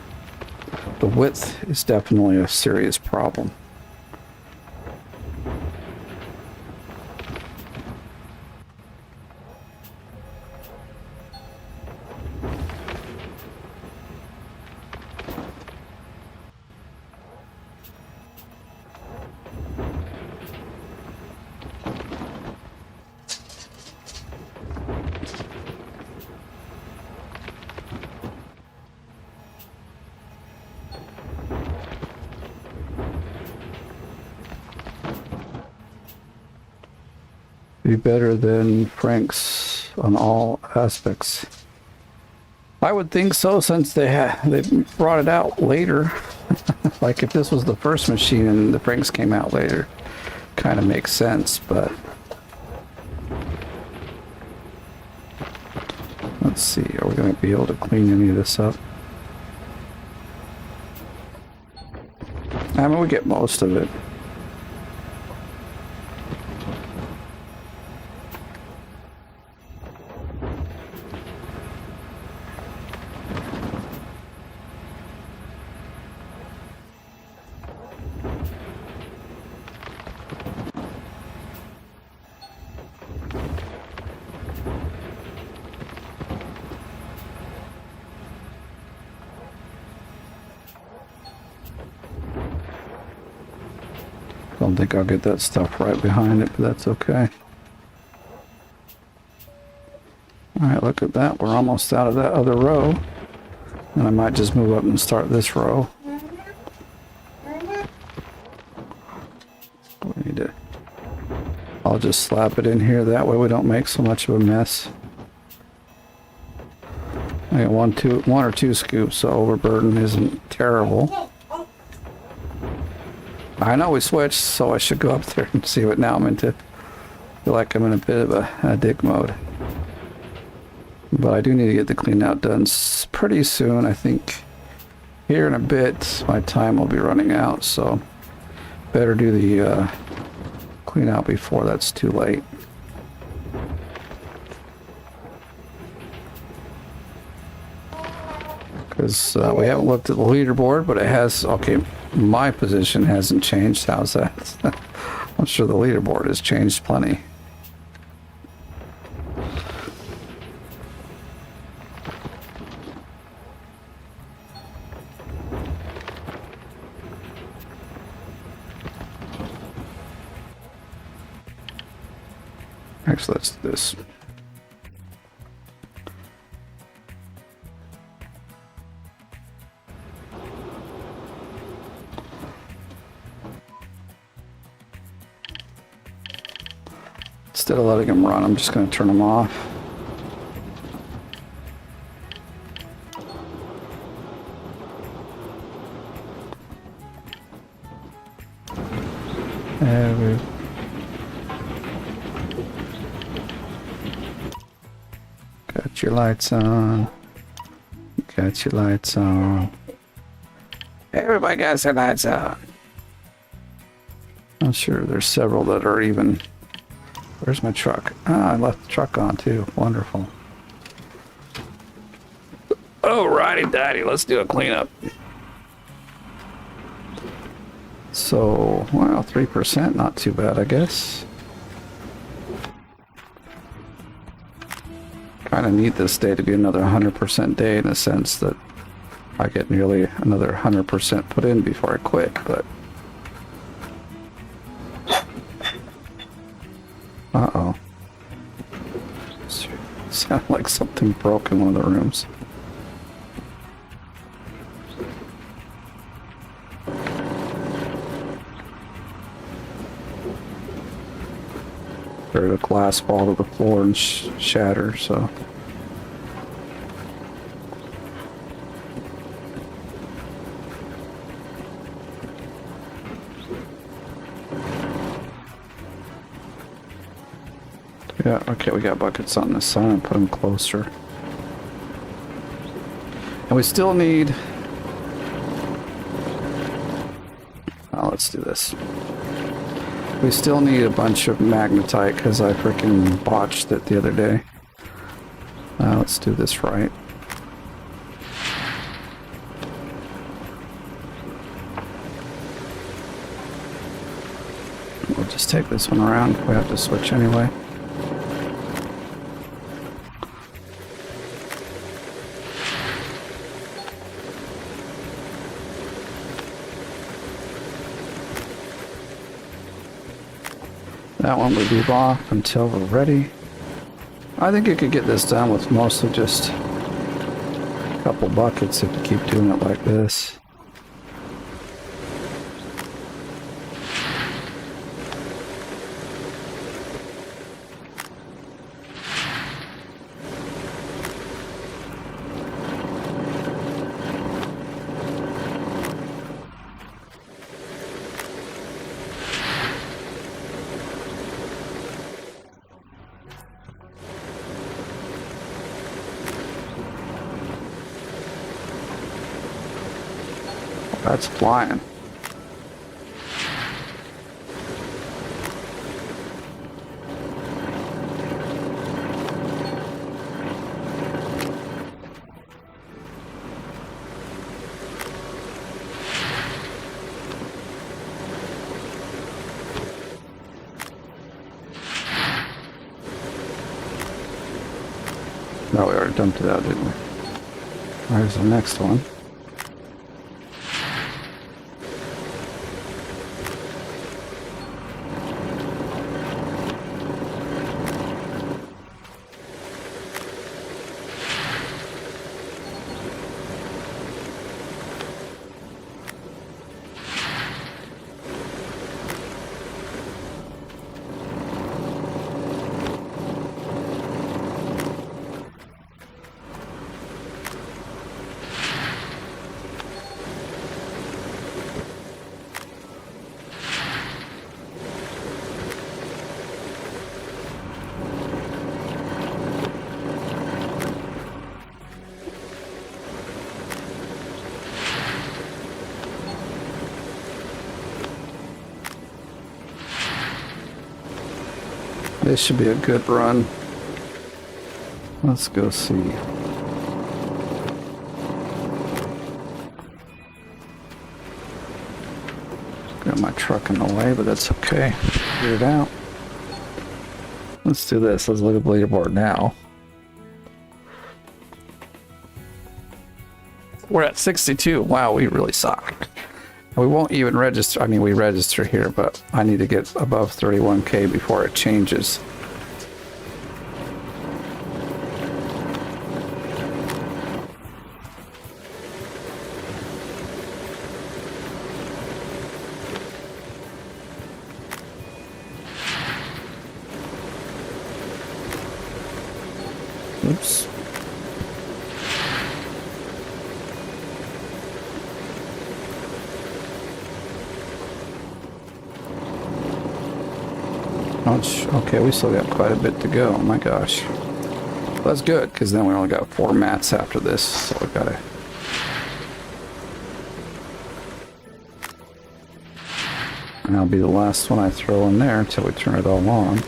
the width is definitely a serious problem. Be better than Frank's on all aspects. I would think so, since they brought it out later. Like if this was the first machine and the Franks came out later, kind of makes sense. But let's see, are we going to be able to clean any of this up? I mean, we get most of it. Don't think I'll get that stuff right behind it, but that's okay. Alright, look at that. We're almost out of that other row. And I might just move up and start this row. We need to... I'll just slap it in here. That way we don't make so much of a mess. I got one or two scoops, so overburden isn't terrible. I know we switched, so I should go up there and see what now I'm into. Feel like I'm in a bit of a dig mode. But I do need to get the clean out done pretty soon. I think here in a bit my time will be running out, so better do the clean out before that's too late. Because we haven't looked at the leaderboard, but it has, okay, my position hasn't changed. How's that? I'm sure the leaderboard has changed plenty. Actually, let's do this. Instead of letting them run, I'm just going to turn them off. Got your lights on. Got your lights on. Everybody got their lights on. I'm sure there's several that are even... Where's my truck? Ah, I left the truck on too. Wonderful. Alrighty, daddy, let's do a cleanup. So, well, 3%, not too bad, I guess. Kind of need this day to be another 100% day in the sense that I get nearly another 100% put in before I quit, but... Uh-oh. Sounded like something broke in one of the rooms. Or the glass fall to the floor and shatter, so... Yeah, okay, we got buckets on this side and put them closer. And we still need... Oh, let's do this. We still need a bunch of magnetite because I freaking botched it the other day. Let's do this right. We'll just take this one around. We have to switch anyway. That one we leave off until we're ready. I think you could get this done with mostly just a couple buckets if you keep doing it like this. That's flying. No, we already dumped it out, didn't we? There's the next one. This should be a good run. Let's go see. Got my truck in the way, but that's okay. Figure it out. Let's do this. Let's look at the leaderboard now. We're at 62. Wow, we really suck. We won't even register. I mean, we register here, but I need to get above 31K before it changes. Oops. Okay, we still got quite a bit to go. Oh my gosh. That's good, because then we only got 4 mats after this, so we gotta... And that'll be the last one I throw in there until we turn it all on.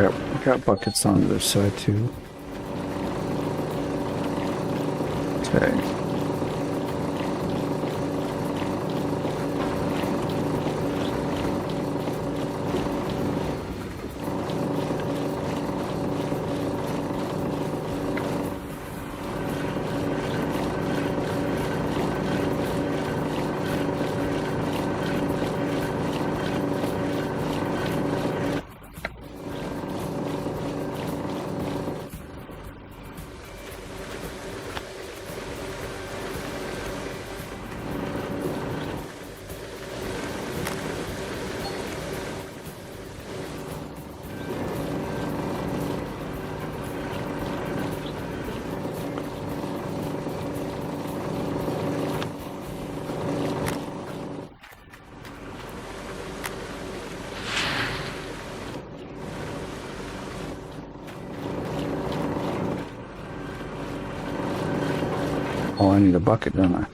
We got buckets on the other side too. Okay. Oh, I need a bucket, don't I?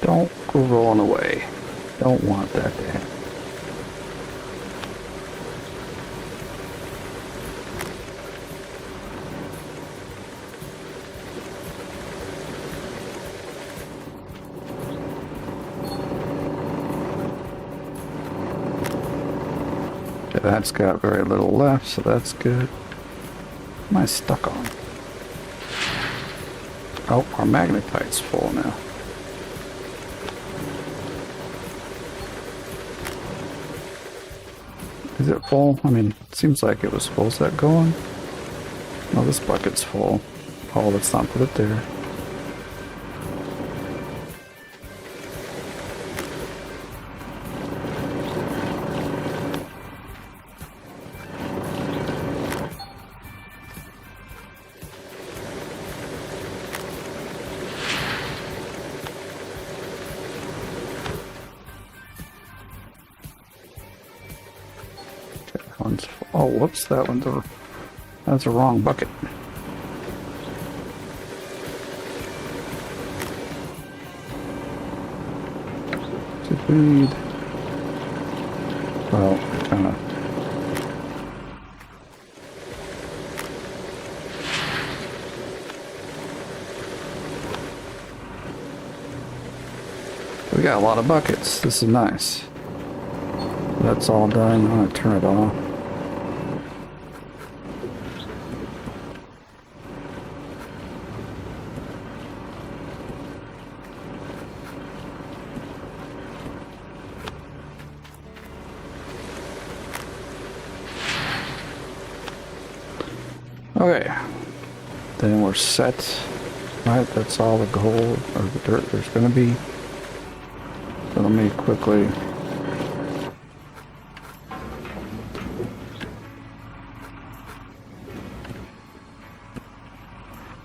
Don't go rolling away. Don't want that to happen. Okay, that's got very little left, so that's good. What am I stuck on? Oh, our magnetite's full now. Is it full? I mean, it seems like it was full. Is that going? No, this bucket's full. Oh, let's not put it there. Oh, whoops, that's a wrong bucket. Did we need... Well, kind of... We got a lot of buckets. This is nice. That's all done. I'm gonna turn it off. Okay, then we're set. Right, that's all the gold or the dirt there's going to be. So let me quickly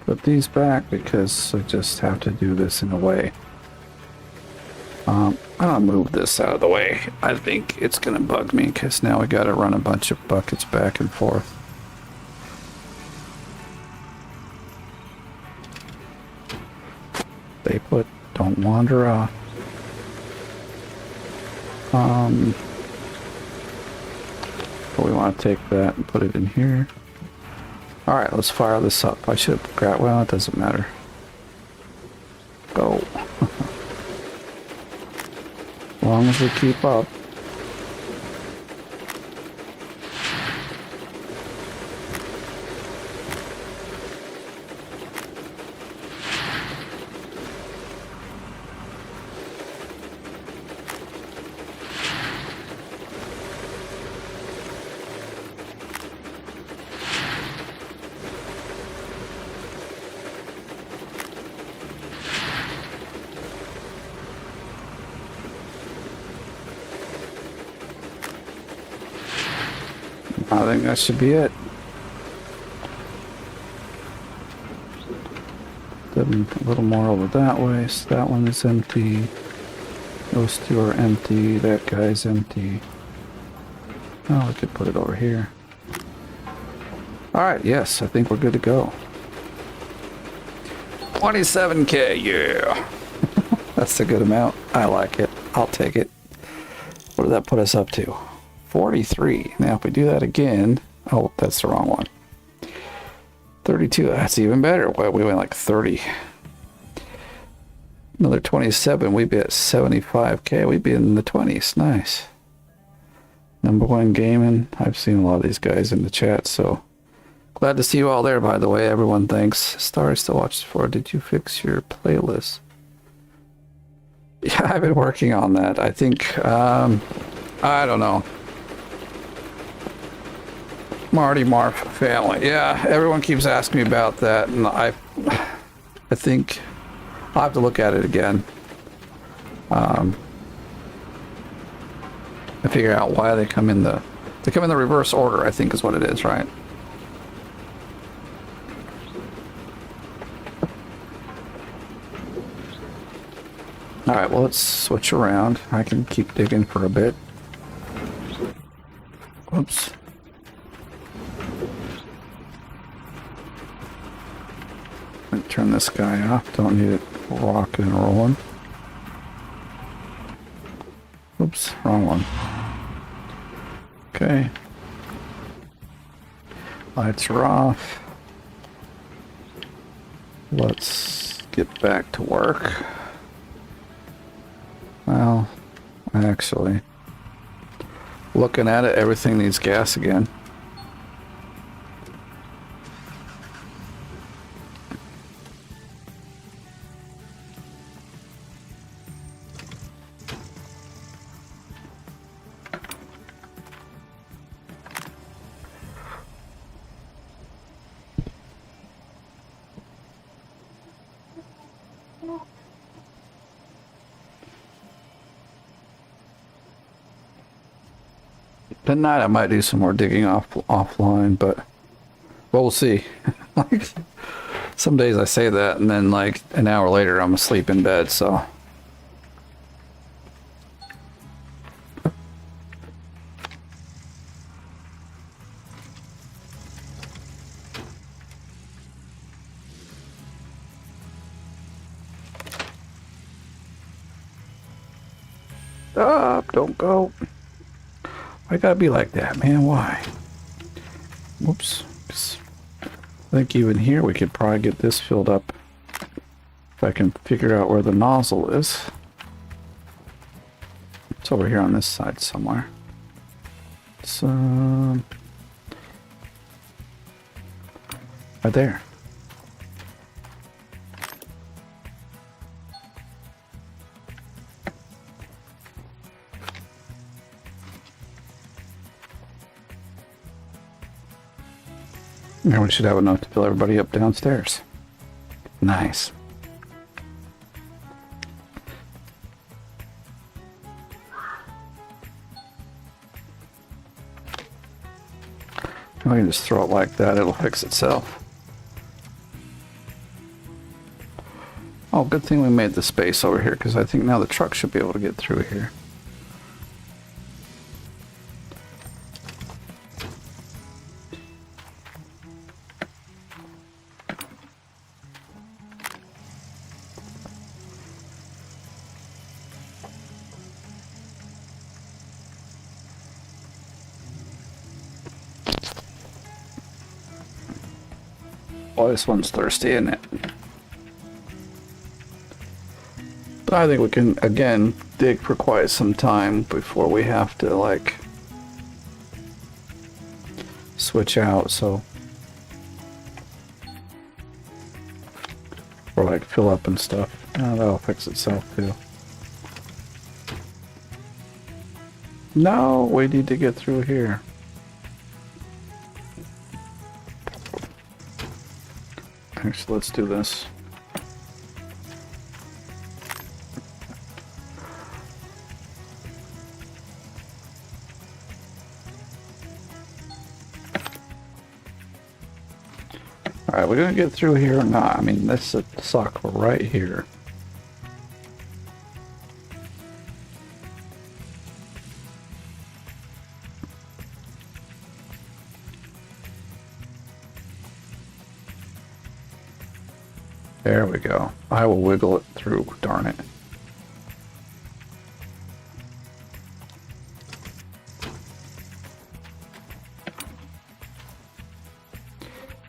put these back because I just have to do this in a way. I'm gonna move this out of the way. I think it's gonna bug me because now we gotta run a bunch of buckets back and forth. Stay put, don't wander off. But we want to take that and put it in here. Alright, let's fire this up. I should have grabbed, well, it doesn't matter. Go. As long as we keep up. I think that should be it. Then a little more over that way. So that one is empty. Those two are empty. That guy's empty. Oh, we could put it over here. Alright, yes, I think we're good to go. 27K, yeah. That's a good amount. I like it. I'll take it. What did that put us up to? 43. Now, if we do that again... Oh, that's the wrong one. 32. That's even better. Well, we went like 30. Another 27. We'd be at 75K. We'd be in the 20s. Nice. Number one gaming. I've seen a lot of these guys in the chat, so... Glad to see you all there, by the way. Everyone, thanks. Stars to watch for. Did you fix your playlist? Yeah, I've been working on that. I think, I don't know. Marty Marf family. Yeah, everyone keeps asking me about that, and I think I'll have to look at it again. And figure out why they come in the reverse order, I think is what it is, right? Alright, well, let's switch around. I can keep digging for a bit. Oops. Turn this guy off. Don't need it rocking and rolling. Oops, wrong one. Okay. Lights are off. Let's get back to work. Well, actually, looking at it, everything needs gas again. Tonight I might do some more digging offline, but well, we'll see. Like some days I say that, and then like an hour later I'm asleep in bed. So stop! Don't go. I gotta be like that, man. Why? Whoops. I think even here we could probably get this filled up if I can figure out where the nozzle is. It's over here on this side somewhere. It's right there. Now we should have enough to fill everybody up downstairs. Nice. I can just throw it like that, it'll fix itself. Oh, good thing we made the space over here, because I think now the truck should be able to get through here. Oh, this one's thirsty, isn't it? But I think we can, again, dig for quite some time before we have to, like, switch out, so... Or, like, fill up and stuff. Oh, that'll fix itself, too. No, we need to get through here. So let's do this. Alright, we're gonna get through here or not. I mean, this is a suck right here. There we go. I will wiggle it through, darn it.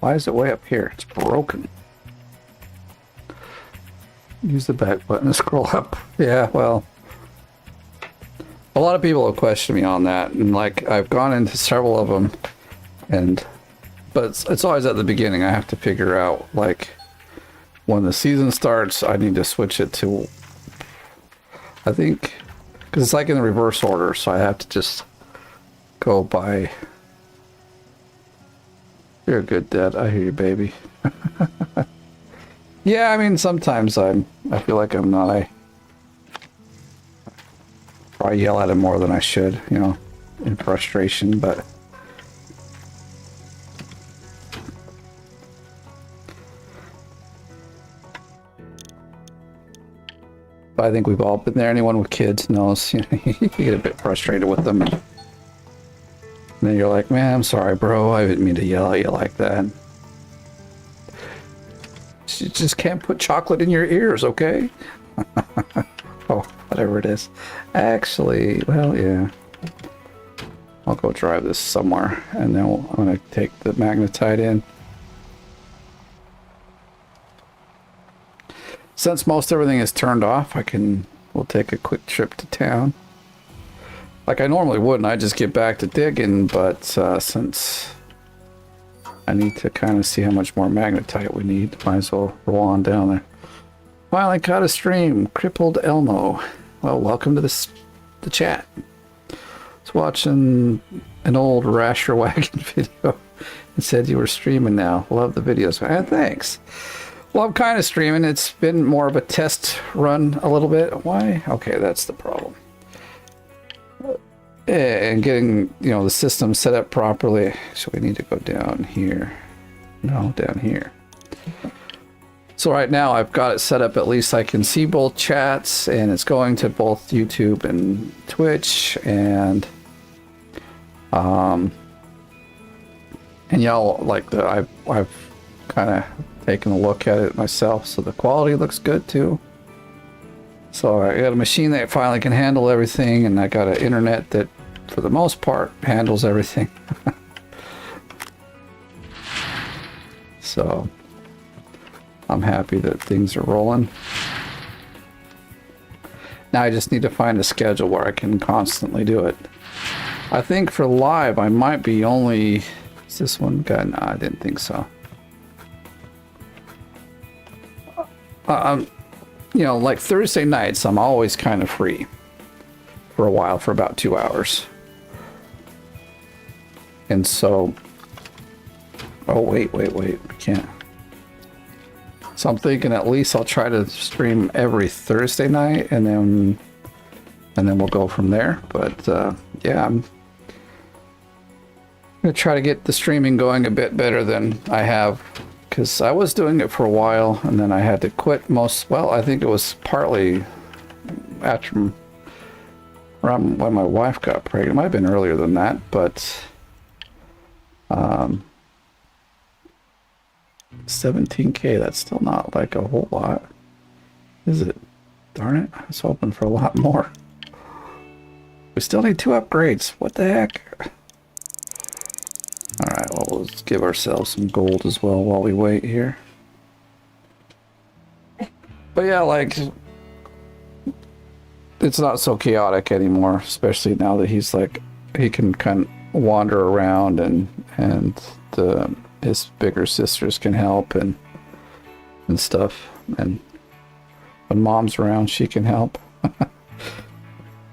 Why is it way up here? It's broken. Use the back button to scroll up. Yeah, well, a lot of people have questioned me on that, and like I've gone into several of them, but it's always at the beginning. I have to figure out like when the season starts. I need to switch it to, I think, because it's like in the reverse order, so I have to just go by. You're a good dad. I hear you, baby. Yeah, I mean, sometimes I feel like I'm not. I probably yell at him more than I should, you know, in frustration, but I think we've all been there. Anyone with kids knows, you know, you get a bit frustrated with them, and then you're like, man, I'm sorry, bro. I didn't mean to yell at you like that. You just can't put chocolate in your ears, okay? Oh, whatever it is. Actually, well, yeah. I'll go drive this somewhere, and then I'm going to take the magnetite in. Since most everything is turned off, we'll take a quick trip to town. Like I normally wouldn't, I just get back to digging, but since I need to kind of see how much more magnetite we need, might as well roll on down there. Finally caught a stream, Crippled Elmo. Well, welcome to the chat. Was watching an old Rasher Wagon video and said you were streaming now. Love the videos. Thanks. Well, I'm kind of streaming. It's been more of a test run a little bit. Why? Okay, that's the problem. And getting, you know, the system set up properly. So we need to go down here. No, down here. So right now I've got it set up, at least I can see both chats, and it's going to both YouTube and Twitch, and y'all like I've kind of taken a look at it myself, so the quality looks good too. So I got a machine that finally can handle everything, and I got an internet that for the most part handles everything. So I'm happy that things are rolling. Now I just need to find a schedule where I can constantly do it. I think for live I might be only... Is this one good? No, I didn't think so. You know, like Thursday nights I'm always kind of free for a while, for about 2 hours. And so... Oh, wait, I can't. So I'm thinking at least I'll try to stream every Thursday night, and then we'll go from there. But yeah, I'm gonna try to get the streaming going a bit better than I have, because I was doing it for a while and then I had to quit well, I think it was partly after around when my wife got pregnant. It might have been earlier than that, but 17K, that's still not like a whole lot, is it? Darn it, I was hoping for a lot more. We still need 2 upgrades. What the heck? Alright, well, let's give ourselves some gold as well while we wait here. But yeah, like, it's not so chaotic anymore, especially now that he's like, he can kind of wander around, and his bigger sisters can help and stuff, and when mom's around she can help.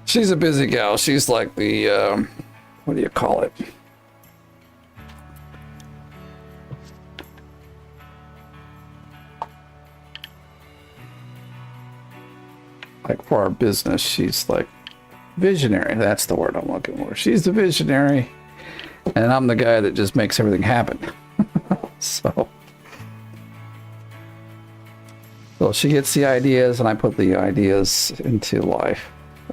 She's a busy gal. She's like the what do you call it, like for our business she's like visionary. That's the word I'm looking for. She's the visionary and I'm the guy that just makes everything happen. So she gets the ideas and I put the ideas into life,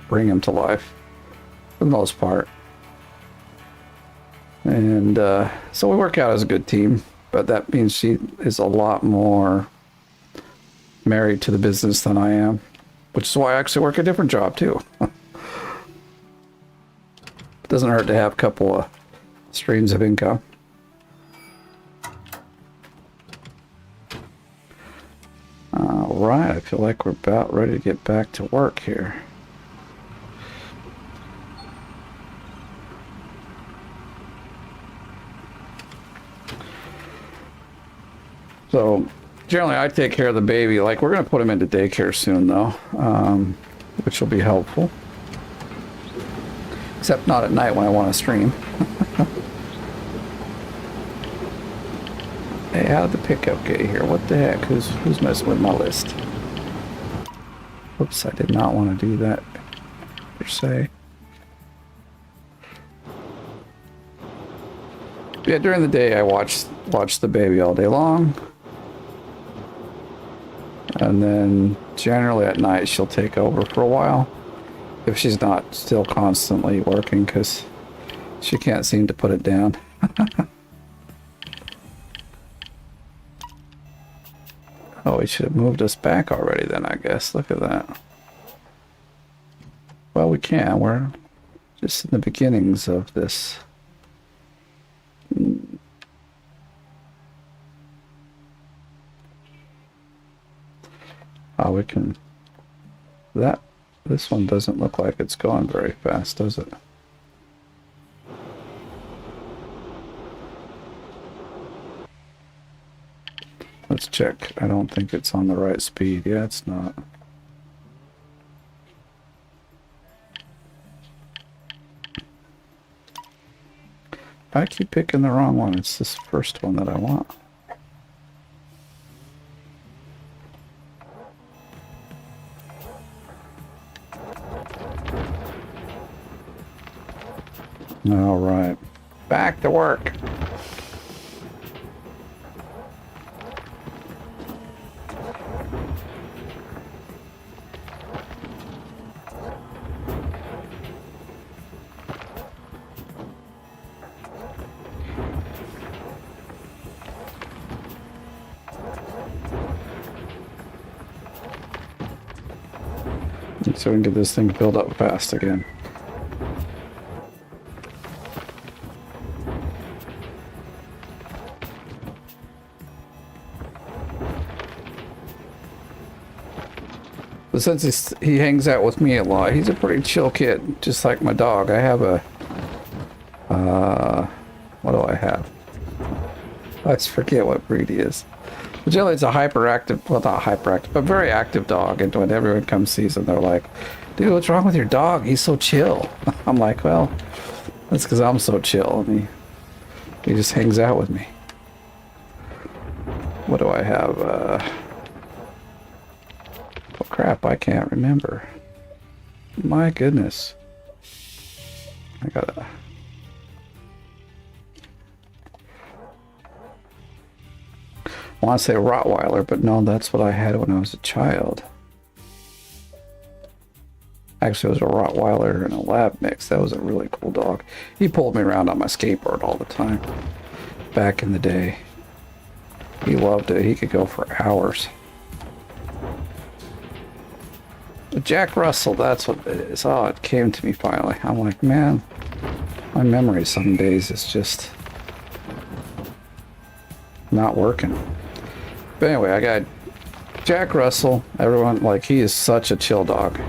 bring them to life for the most part. And so we work out as a good team, but that means she is a lot more married to the business than I am, which is why I actually work a different job too. It doesn't hurt to have a couple of streams of income. All right, I feel like we're about ready to get back to work here. So generally I take care of the baby. Like, we're going to put him into daycare soon though, which will be helpful. Except not at night when I want to stream. Hey, how did the pickup get here? What the heck? Who's messing with my list? Whoops, I did not want to do that per se. Yeah, during the day I watch the baby all day long. And then generally at night she'll take over for a while. If she's not still constantly working, because she can't seem to put it down. Oh, we should have moved us back already then, I guess. Look at that. Well, we can. We're just in the beginnings of this. Oh, we can... This one doesn't look like it's going very fast, does it? Let's check. I don't think it's on the right speed. Yeah, it's not. I keep picking the wrong one. It's this first one that I want. All right, back to work. So we can get this thing filled up fast again. But since he hangs out with me a lot, he's a pretty chill kid, just like my dog. I have a, what do I have? I forget what breed he is. But generally it's a hyperactive, well not hyperactive, but very active dog. And when everyone comes sees him, they're like, dude, what's wrong with your dog? He's so chill. I'm like, well, that's because I'm so chill. And he just hangs out with me. What do I have? Oh crap, I can't remember. My goodness. I gotta... I want to say Rottweiler, but no, that's what I had when I was a child. Actually, it was a Rottweiler and a Lab mix. That was a really cool dog. He pulled me around on my skateboard all the time. Back in the day. He loved it. He could go for hours. But Jack Russell, that's what it is. Oh, it came to me finally. I'm like, man, my memory some days is just not working. But anyway, I got Jack Russell. Everyone, like, he is such a chill dog.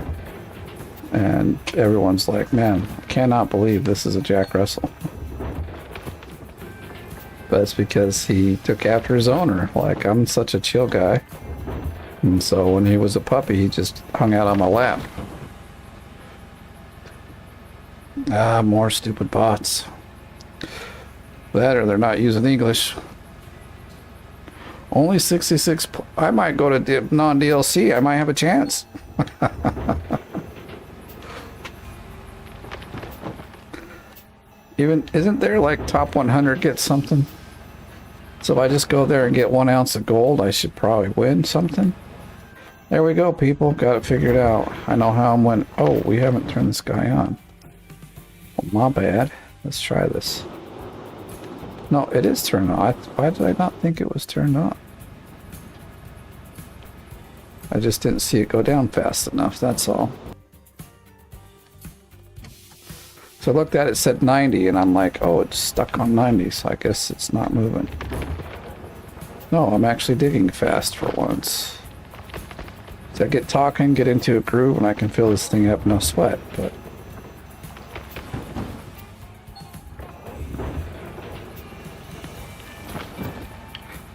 And everyone's like, man, I cannot believe this is a Jack Russell. But it's because he took after his owner. Like, I'm such a chill guy. And so when he was a puppy, he just hung out on my lap. Ah, more stupid bots. That or they're not using English. Only 66. I might go to non-DLC. I might have a chance. Even isn't there like top 100 get something? So if I just go there and get 1 ounce of gold, I should probably win something. There we go, people. Got it figured out. I know how I'm when. Oh, we haven't turned this guy on. Well, my bad. Let's try this. No, it is turned on. Why did I not think it was turned on? I just didn't see it go down fast enough, that's all. So I looked at it, it said 90, and I'm like, oh, it's stuck on 90, so I guess it's not moving. No, I'm actually digging fast for once. So I get talking, get into a groove, and I can fill this thing up, no sweat, but...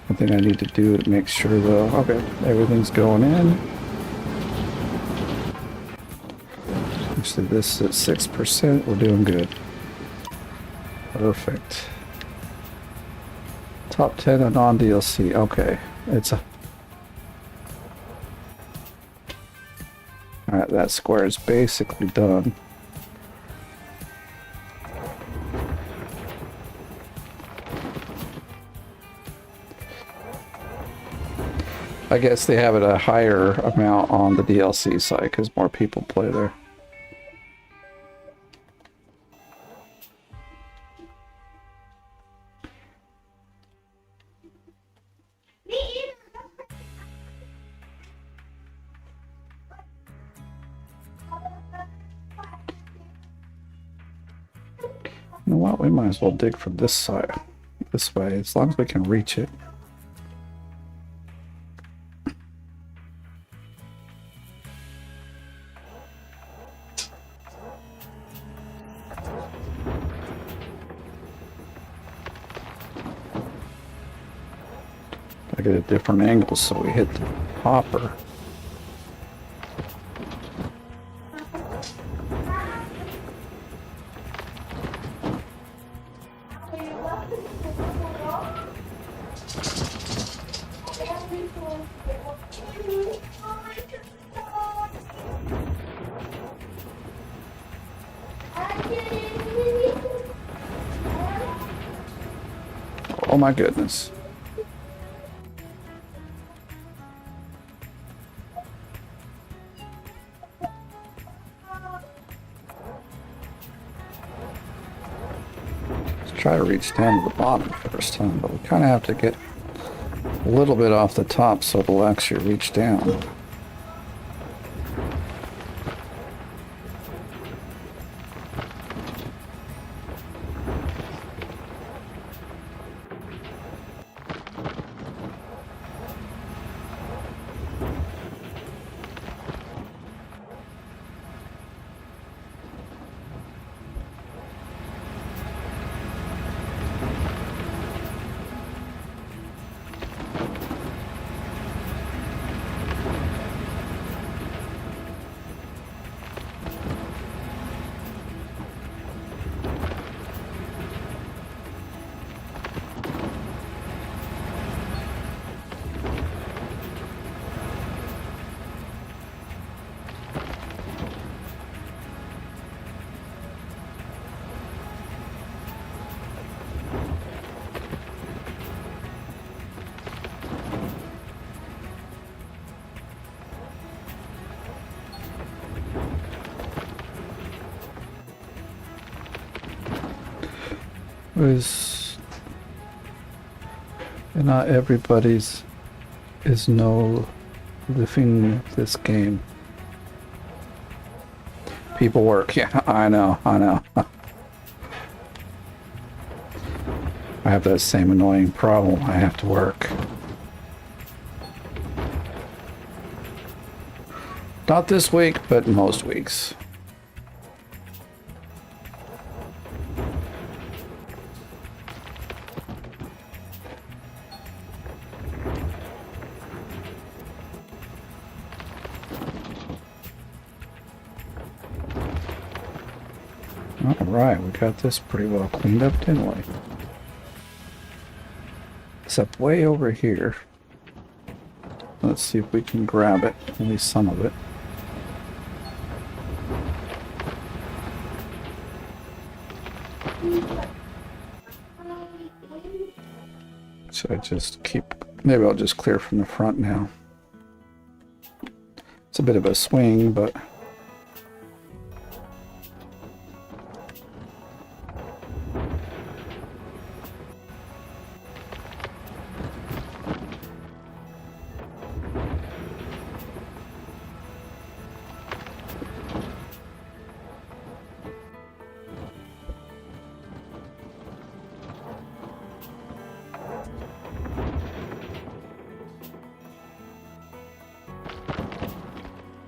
One thing I need to do to make sure, though, okay, everything's going in. Actually, this is at 6%, we're doing good. Perfect. Top 10 on non-DLC, okay. It's a... Alright, that square is basically done. I guess they have it a higher amount on the DLC side because more people play there. You know what? We might as well dig from this side, this way, as long as we can reach it. I get a different angle so we hit the hopper. Oh my goodness. Try to reach down to the bottom first time, but we kind of have to get a little bit off the top so it'll actually reach down. And not everybody's is no living this game. People work, yeah, I know. I have that same annoying problem. I have to work. Not this week, but most weeks. Alright, we got this pretty well cleaned up, didn't we? It's up way over here. Let's see if we can grab it, at least some of it. So I just keep, maybe I'll just clear from the front now. It's a bit of a swing, but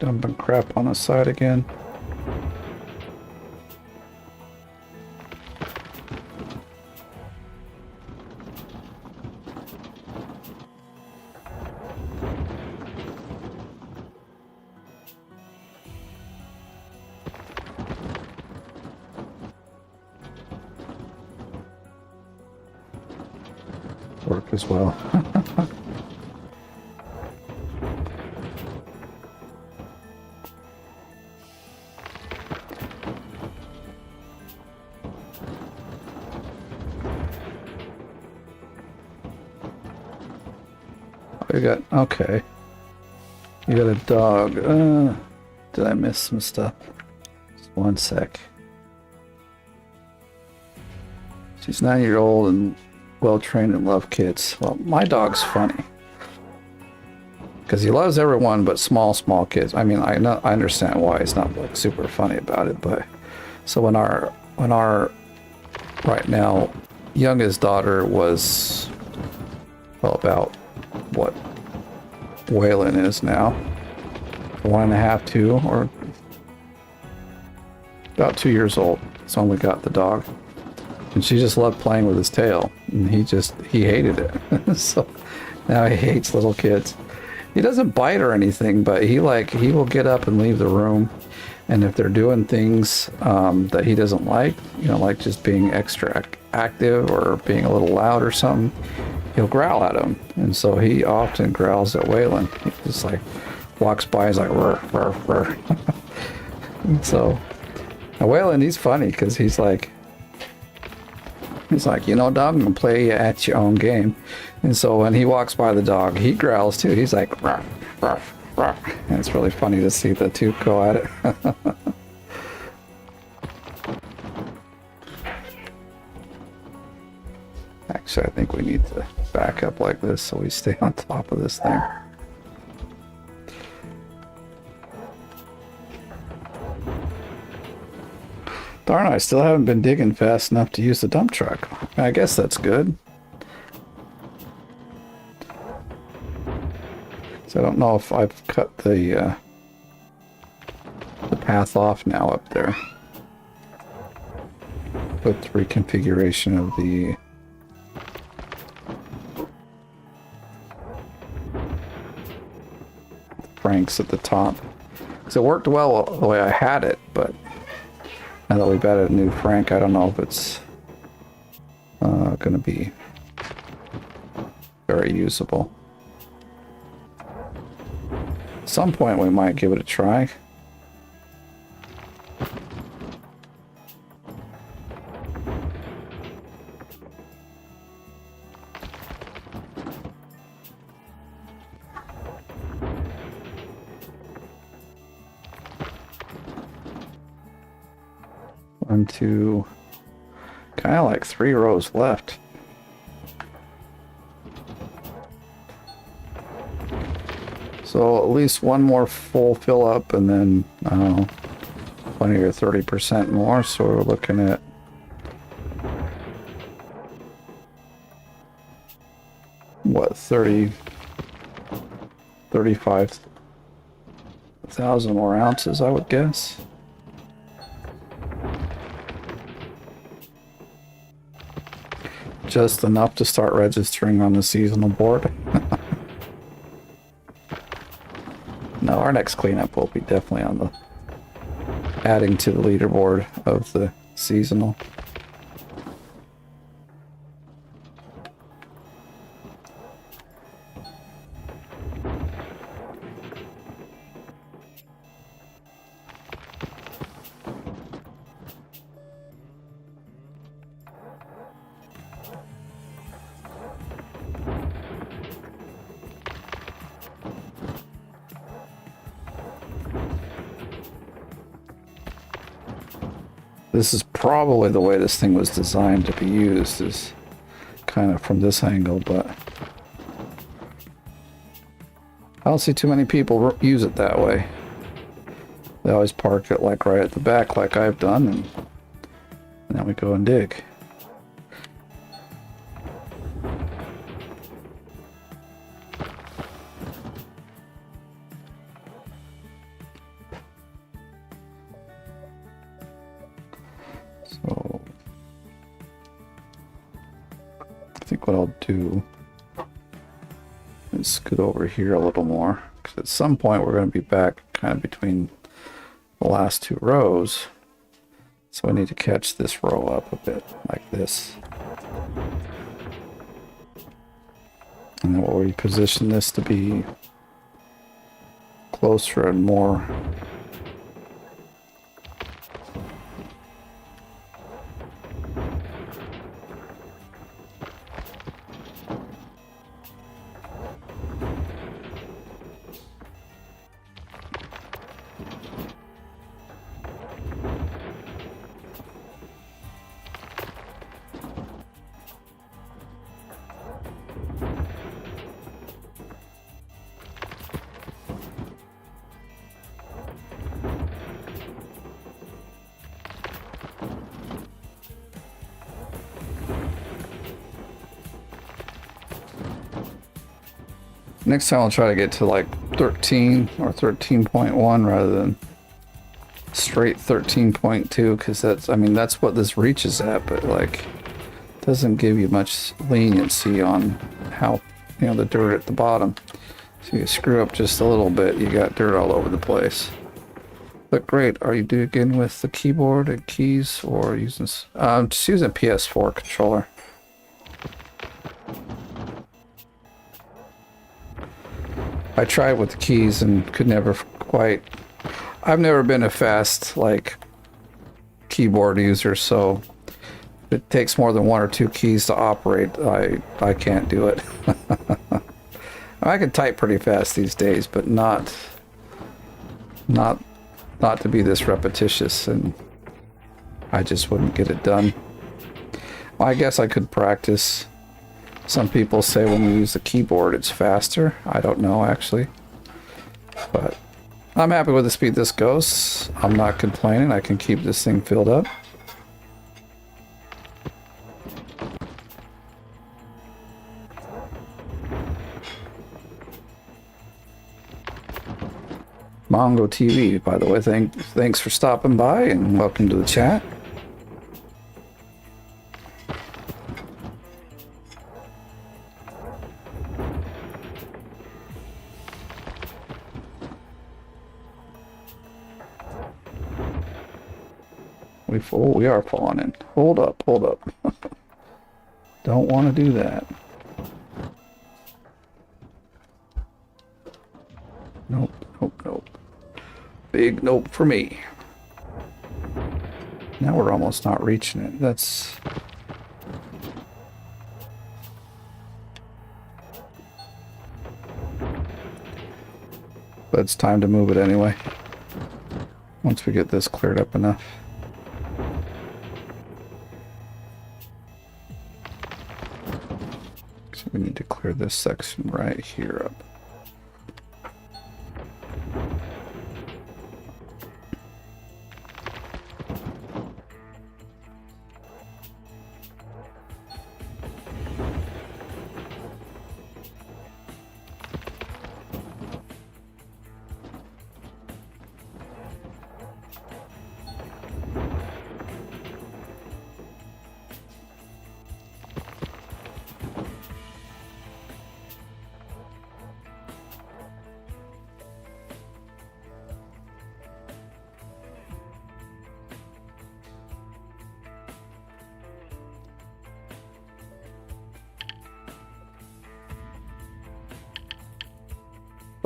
Dumping crap on the side again. Work as well. You got, okay. You got a dog. Did I miss some stuff? Just one sec. She's 9-year-old and well-trained and love kids. Well, my dog's funny. Because he loves everyone but small kids. I mean, I understand why he's not like super funny about it, but so when our right now youngest daughter was, well, about what Waylon is now, 1.5, 2, or about 2 years old. That's when we got the dog, and she just loved playing with his tail, and he hated it. So now he hates little kids. He doesn't bite or anything, but he will get up and leave the room, and if they're doing things that he doesn't like, you know, like just being extra active or being a little loud or something, he'll growl at him. And so he often growls at Waylon. He just like walks by, he's like rrr, rrr, rrr. So now Waylon, he's funny because he's like, you know, dog, I'm gonna play at your own game. And so when he walks by the dog, he growls too. He's like rrr, rrr, rrr. And it's really funny to see the two go at it. Actually, I think we need to back up like this so we stay on top of this thing. Darn, I still haven't been digging fast enough to use the dump truck. I guess that's good. So I don't know if I've cut the path off now up there with the reconfiguration of the cranks at the top. So it worked well the way I had it, but now that we've added a new crank, I don't know if it's going to be very usable. At some point we might give it a try. One, two, kind of like 3 rows left. So at least one more full fill up, and then I don't know, 20 or 30% more. So we're looking at what, 35,000 more ounces, I would guess. Just enough to start registering on the seasonal board. No, our next cleanup will be definitely on the adding to the leaderboard of the seasonal. This is probably the way this thing was designed to be used, is kind of from this angle, but I don't see too many people use it that way. They always park it like right at the back like I've done, and then we go and dig. what I'll do is scoot over here a little more, because at some point we're going to be back kind of between the last two rows. So I need to catch this row up a bit like this. And then we'll reposition this to be closer and more next time I'll try to get to like 13 or 13.1 rather than straight 13.2, because that's, I mean, that's what this reaches at, but like doesn't give you much leniency on how, you know, the dirt at the bottom. So you screw up just a little bit, you got dirt all over the place. But great, are you digging with the keyboard and keys or using, just using a PS4 controller. I tried with the keys and could never quite... I've never been a fast, like, keyboard user, so if it takes more than one or two keys to operate, I can't do it. I can type pretty fast these days, but not to be this repetitious, and I just wouldn't get it done. Well, I guess I could practice. Some people say when we use the keyboard it's faster. I don't know actually. But I'm happy with the speed this goes. I'm not complaining. I can keep this thing filled up. Mongo TV, by the way, thanks for stopping by and welcome to the chat. We are falling in. Hold up. Don't want to do that. Nope. Big nope for me. Now we're almost not reaching it. That's... But it's time to move it anyway. Once we get this cleared up enough. So we need to clear this section right here up.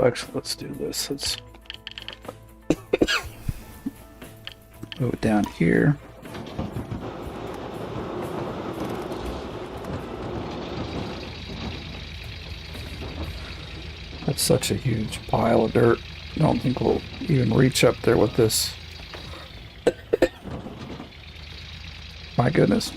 Actually, let's do this. Let's move it down here. That's such a huge pile of dirt. I don't think we'll even reach up there with this. My goodness.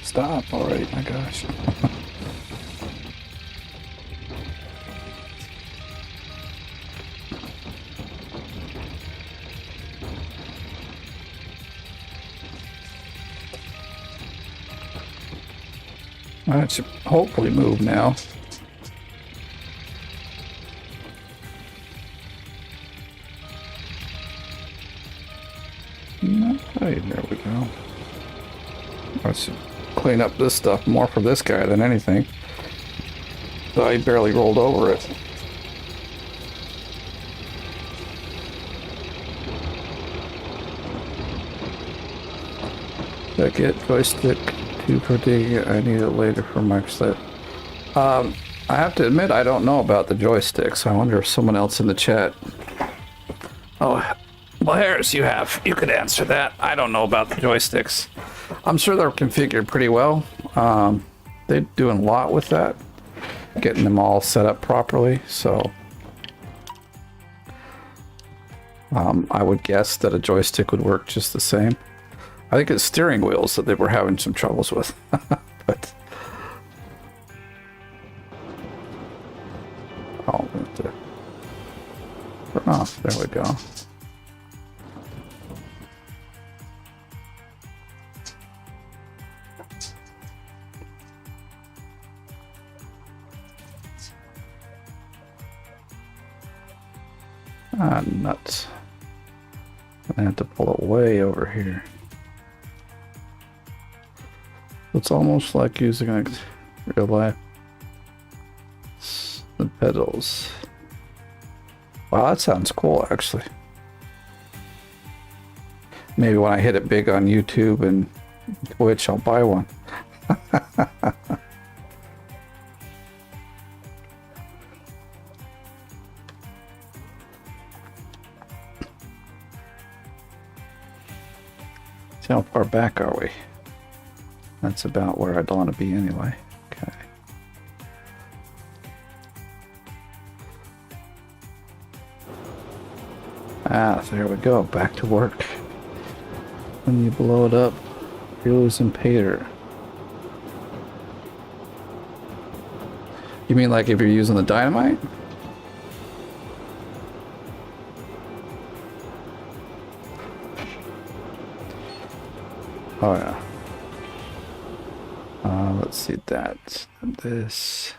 Stop already, my gosh. That should hopefully move now. Hey, there we go. I should clean up this stuff more for this guy than anything. I barely rolled over it. Did I get joystick 2 for digging? I need it later for my set. I have to admit I don't know about the joysticks. I wonder if someone else in the chat. Oh, well, Harris, you could answer that. I don't know about the joysticks. I'm sure they're configured pretty well. They're doing a lot with that, getting them all set up properly. So I would guess that a joystick would work just the same. I think it's steering wheels that they were having some troubles with. But oh, turn off. There we go. Ah, nuts. I have to pull it way over here. It's almost like using a real life. The pedals. Wow, that sounds cool, actually. Maybe when I hit it big on YouTube and Twitch, I'll buy one. See how far back are we? That's about where I'd want to be anyway. Okay. Ah, there we go. Back to work. When you blow it up, you're losing pater. You mean like if you're using the dynamite? Oh yeah. Let's see that. This.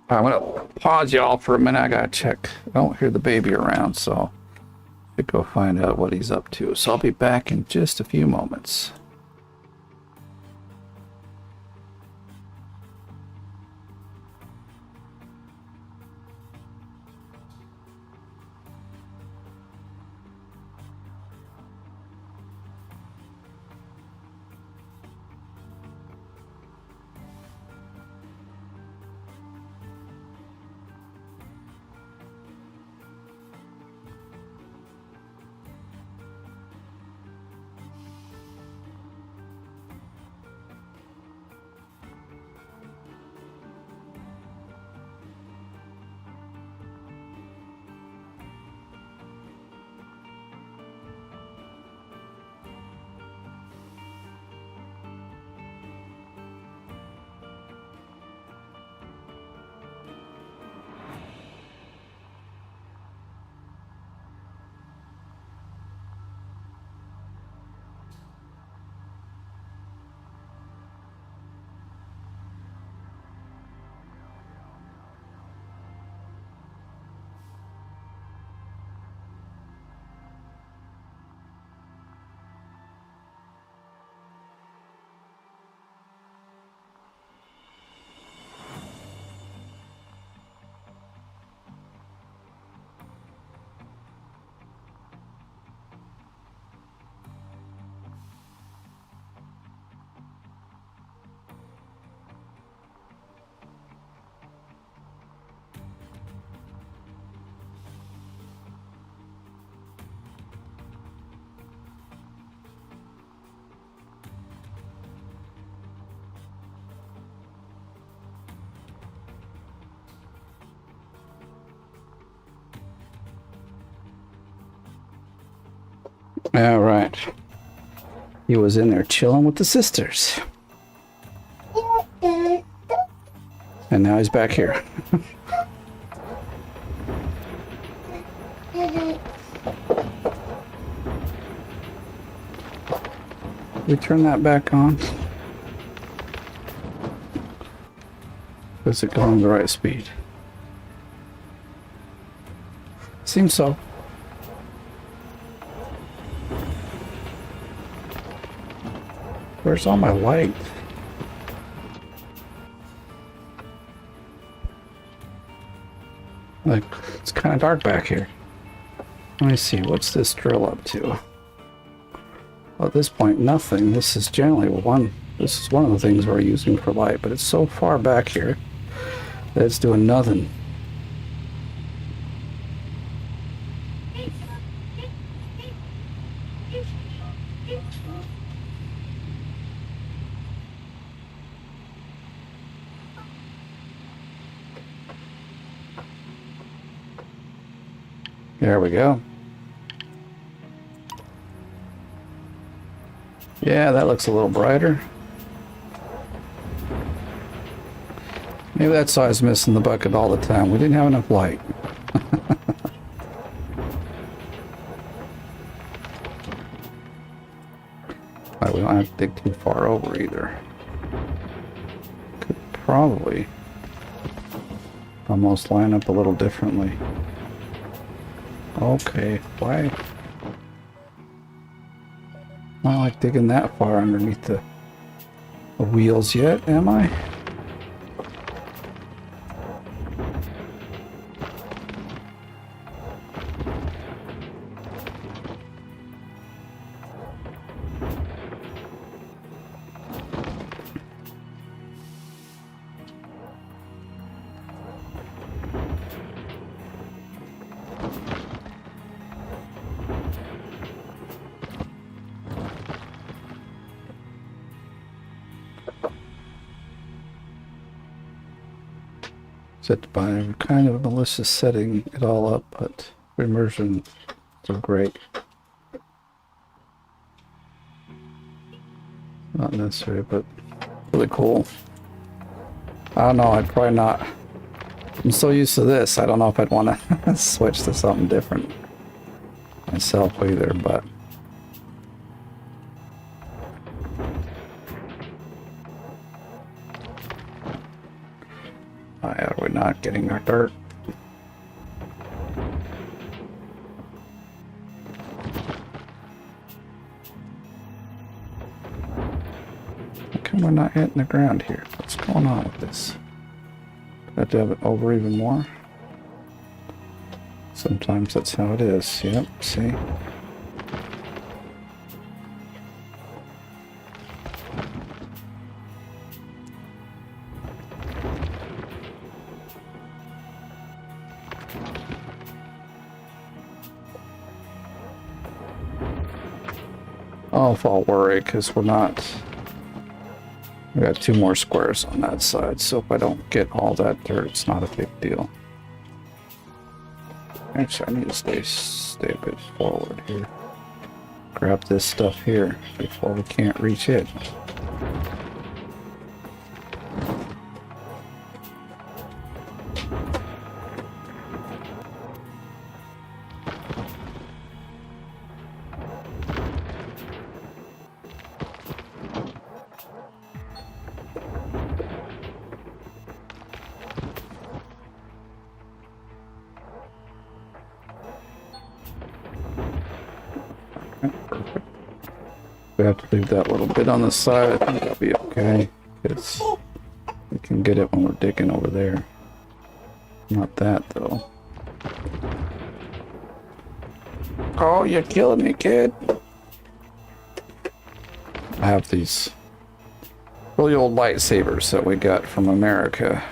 I'm gonna pause y'all for a minute. I gotta check. I don't hear the baby around, so I could go find out what he's up to. So I'll be back in just a few moments. All right. He was in there chilling with the sisters. And now he's back here. We turn that back on. Is it going the right speed? Seems so. Where's all my light? Like, it's kind of dark back here. Let me see, what's this drill up to? Well, at this point, nothing. This is generally this is one of the things we're using for light, but it's so far back here that it's doing nothing. There we go. Yeah, that looks a little brighter. Maybe that's why I was missing the bucket all the time. We didn't have enough light. Right, we don't have to dig too far over either. Could probably almost line up a little differently. Okay, why? Not like digging that far underneath the wheels yet, am I? Set by kind of a malicious setting it all up, but immersion is great. Not necessary, but really cool. I don't know, I'd probably not. I'm so used to this, I don't know if I'd want to switch to something different myself either, but why are we not getting our dirt? How come we're not hitting the ground here? What's going on with this? Do I have to have it over even more? Sometimes that's how it is. Yep, see? Oh, if I'll worry, because we got 2 more squares on that side, so if I don't get all that dirt, it's not a big deal. Actually, I need to stay a bit forward here. Grab this stuff here before we can't reach it. We have to leave that little bit on the side. I think that'll be okay, because we can get it when we're digging over there. Not that, though. Oh, you're killing me, kid. I have these really old lightsabers that we got from America.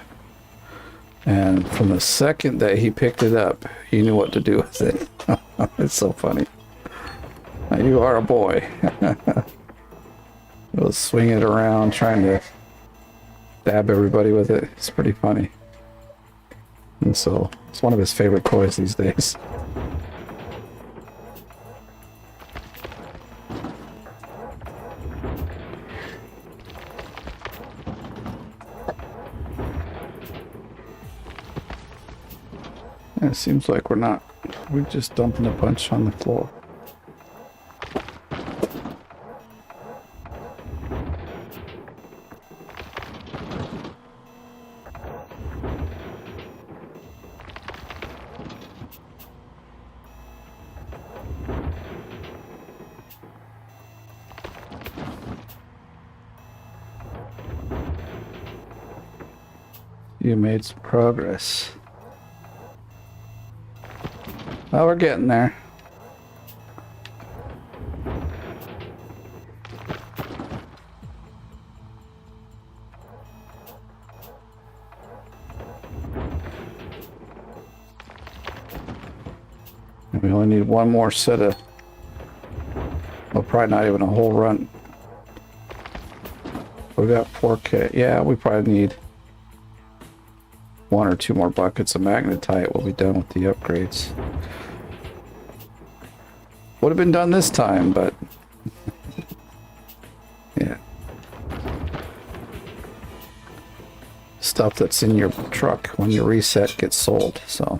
And from the second that he picked it up, he knew what to do with it. It's so funny. You are a boy. He'll swing it around trying to stab everybody with it. It's pretty funny. And so it's one of his favorite toys these days. And it seems like we're just dumping a bunch on the floor. You made some progress. Well, we're getting there. And we only need one more set of... Well, probably not even a whole run. We got 4K. Yeah, we probably need 1 or 2 more buckets of magnetite. We'll be done with the upgrades. Would have been done this time, but yeah. Stuff that's in your truck when you reset gets sold. So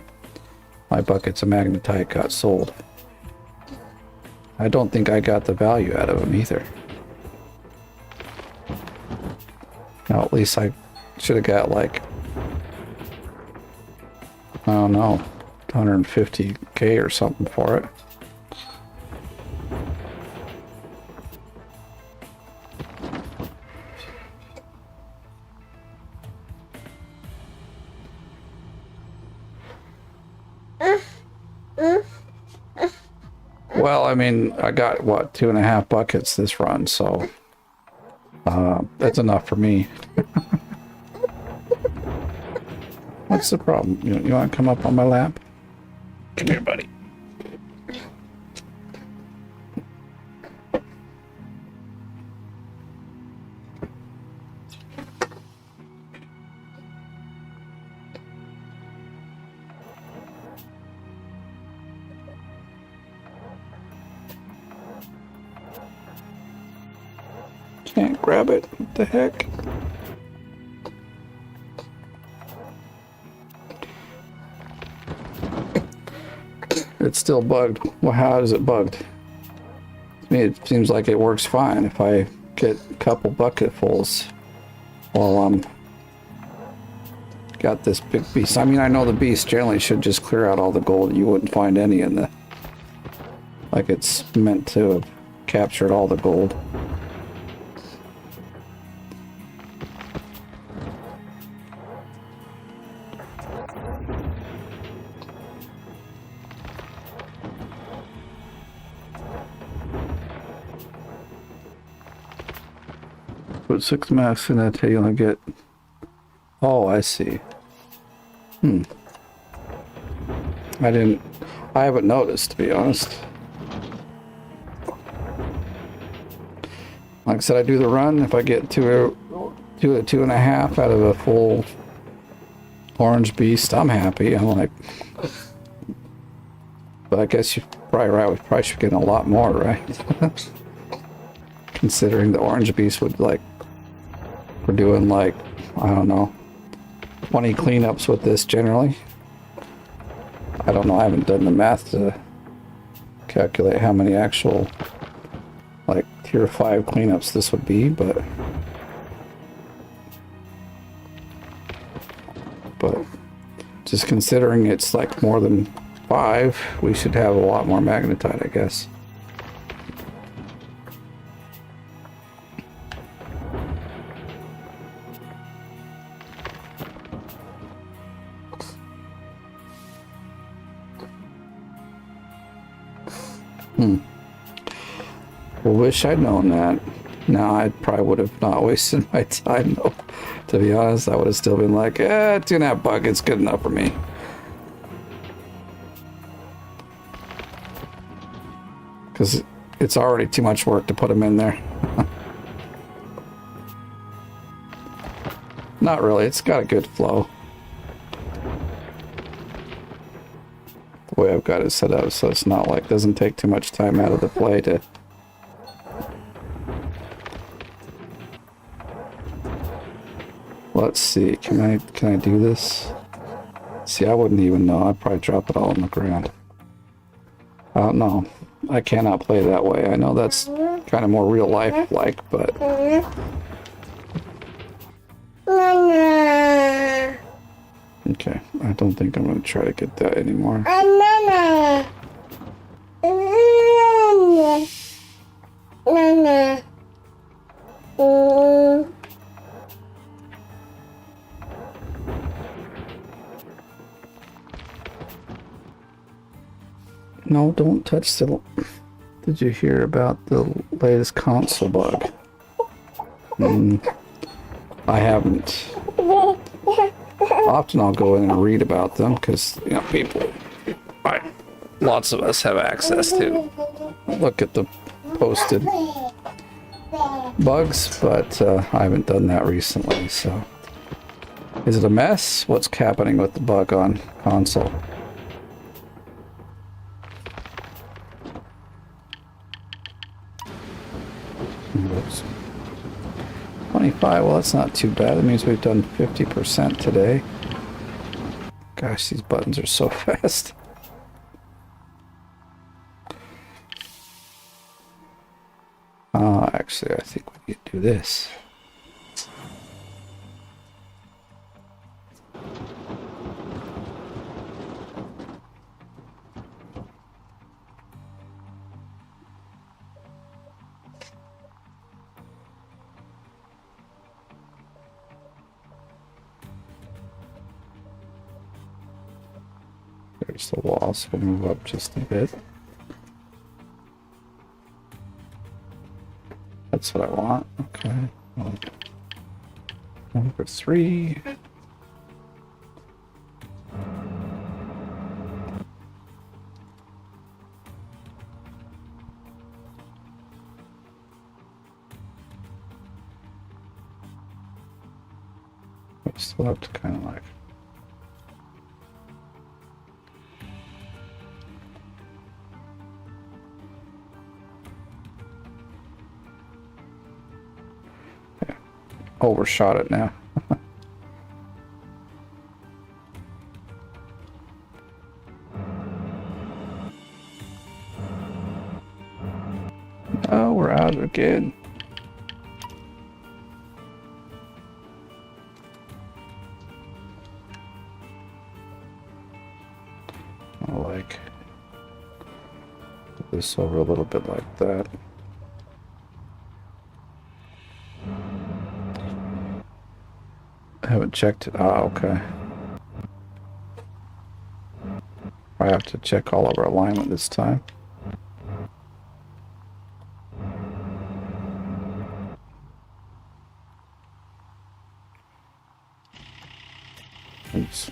my buckets of magnetite got sold. I don't think I got the value out of them either. Now, at least I should have got like, I don't know, 150K or something for it. Well, I mean, I got, what, 2.5 buckets this run, so that's enough for me. What's the problem? You want to come up on my lap? Come here, buddy. Can't grab it. What the heck? It's still bugged. Well, how is it bugged? To me, it seems like it works fine if I get a couple bucketfuls while I'm got this big beast. I mean, I know the beast generally should just clear out all the gold. You wouldn't find any in the... Like it's meant to have captured all the gold. Put 6 masks in that tail and get... Oh, I see. I haven't noticed, to be honest. Like I said, I do the run. If I get 2.5 out of a full orange beast, I'm happy. I'm like... But I guess you're probably right. We probably should get a lot more, right? Considering the orange beast would, like... We're doing, like, I don't know, 20 cleanups with this generally. I don't know. I haven't done the math to calculate how many actual, like, tier 5 cleanups this would be, but just considering it's like more than 5, we should have a lot more magnetite, I guess. Well, wish I'd known that. No, I probably would have not wasted my time, though. To be honest, I would have still been like, 2.5 buckets, good enough for me. Because it's already too much work to put them in there. Not really, it's got a good flow. The way I've got it set up, so it's not like, doesn't take too much time out of the play to... Let's see, can I do this? See, I wouldn't even know. I'd probably drop it all on the ground. I don't know. I cannot play that way. I know that's kind of more real life like, but... Okay, I don't think I'm going to try to get that anymore. No, don't touch the... Did you hear about the latest console bug? I haven't. Often I'll go in and read about them because, you know, lots of us have access to look at the posted bugs, but I haven't done that recently, so. Is it a mess? What's happening with the bug on console? Whoops. 25, well that's not too bad. That means we've done 50% today. Gosh, these buttons are so fast. Actually, I think we could do this. There's the wall, so we'll move up just a bit. That's what I want. Okay. Well, number 3. I still have to kind of like. Overshot it now. Oh, we're out again. I'll like put this over a little bit like that. I haven't checked it. Ah, okay. I have to check all of our alignment this time. Oops.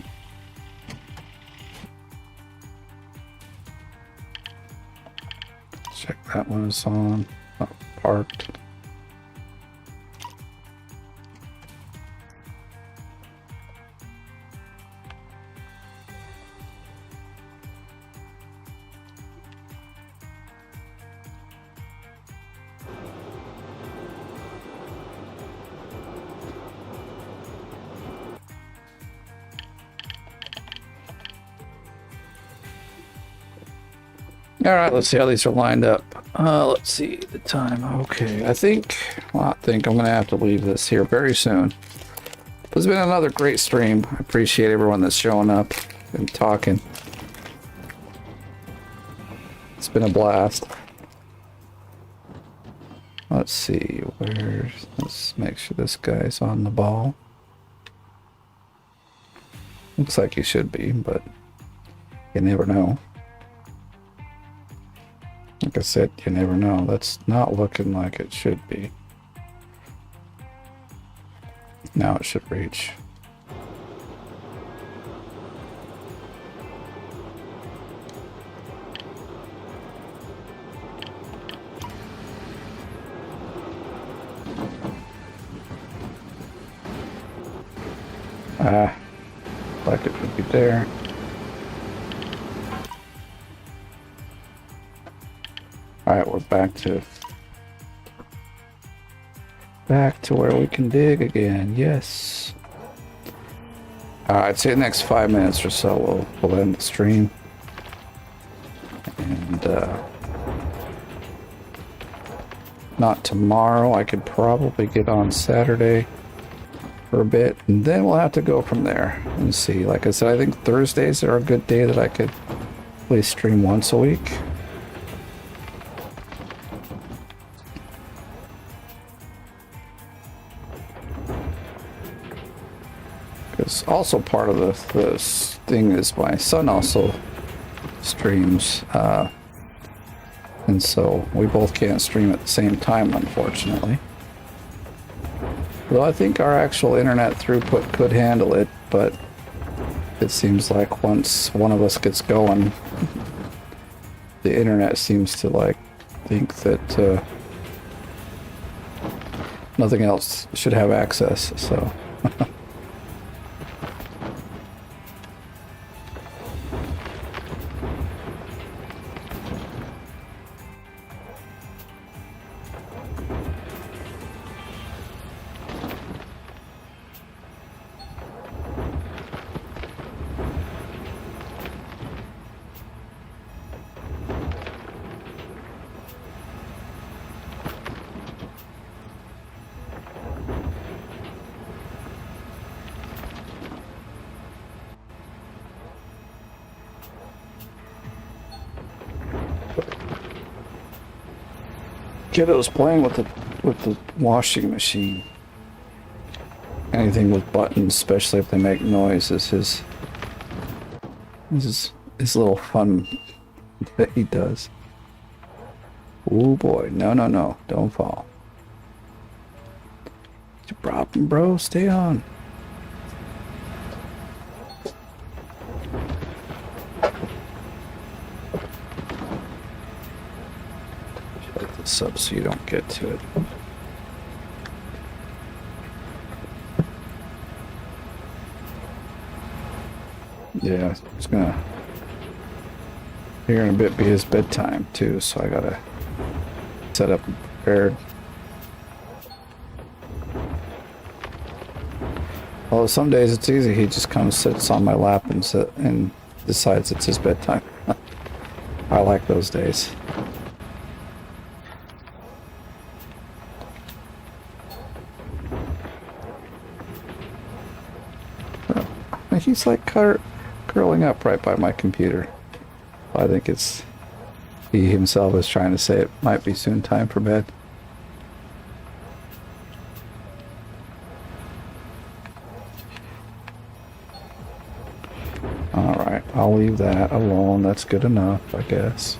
Check that one is on. Not parked. All right, let's see how these are lined up. Let's see the time. Okay, I think I'm going to have to leave this here very soon. It's been another great stream. I appreciate everyone that's showing up and talking. It's been a blast. Let's see, let's make sure this guy's on the ball. Looks like he should be, but you never know. Like I said, you never know. That's not looking like it should be. Now it should reach. Like it would be there. Alright, we're back to where we can dig again. Yes. I'd say the next 5 minutes or so we'll end the stream. And not tomorrow. I could probably get on Saturday for a bit, and then we'll have to go from there and see. Like I said, I think Thursdays are a good day that I could at least stream once a week. Because also part of this thing is my son also streams. And so we both can't stream at the same time, unfortunately. Though I think our actual internet throughput could handle it, but it seems like once one of us gets going, the internet seems to like think that nothing else should have access, so. Kiddo's playing with the washing machine. Anything with buttons, especially if they make noise, is his little fun that he does. Oh boy, no, don't fall. What's your problem, bro? Stay on. Shut this up so you don't get to it. Yeah, it's gonna here in a bit be his bedtime too, so I gotta set up and prepared. Although some days it's easy, he just comes, sits on my lap and decides it's his bedtime. I like those days. He's like curling up right by my computer. I think it's he himself is trying to say it might be soon time for bed. Alright, I'll leave that alone. That's good enough, I guess.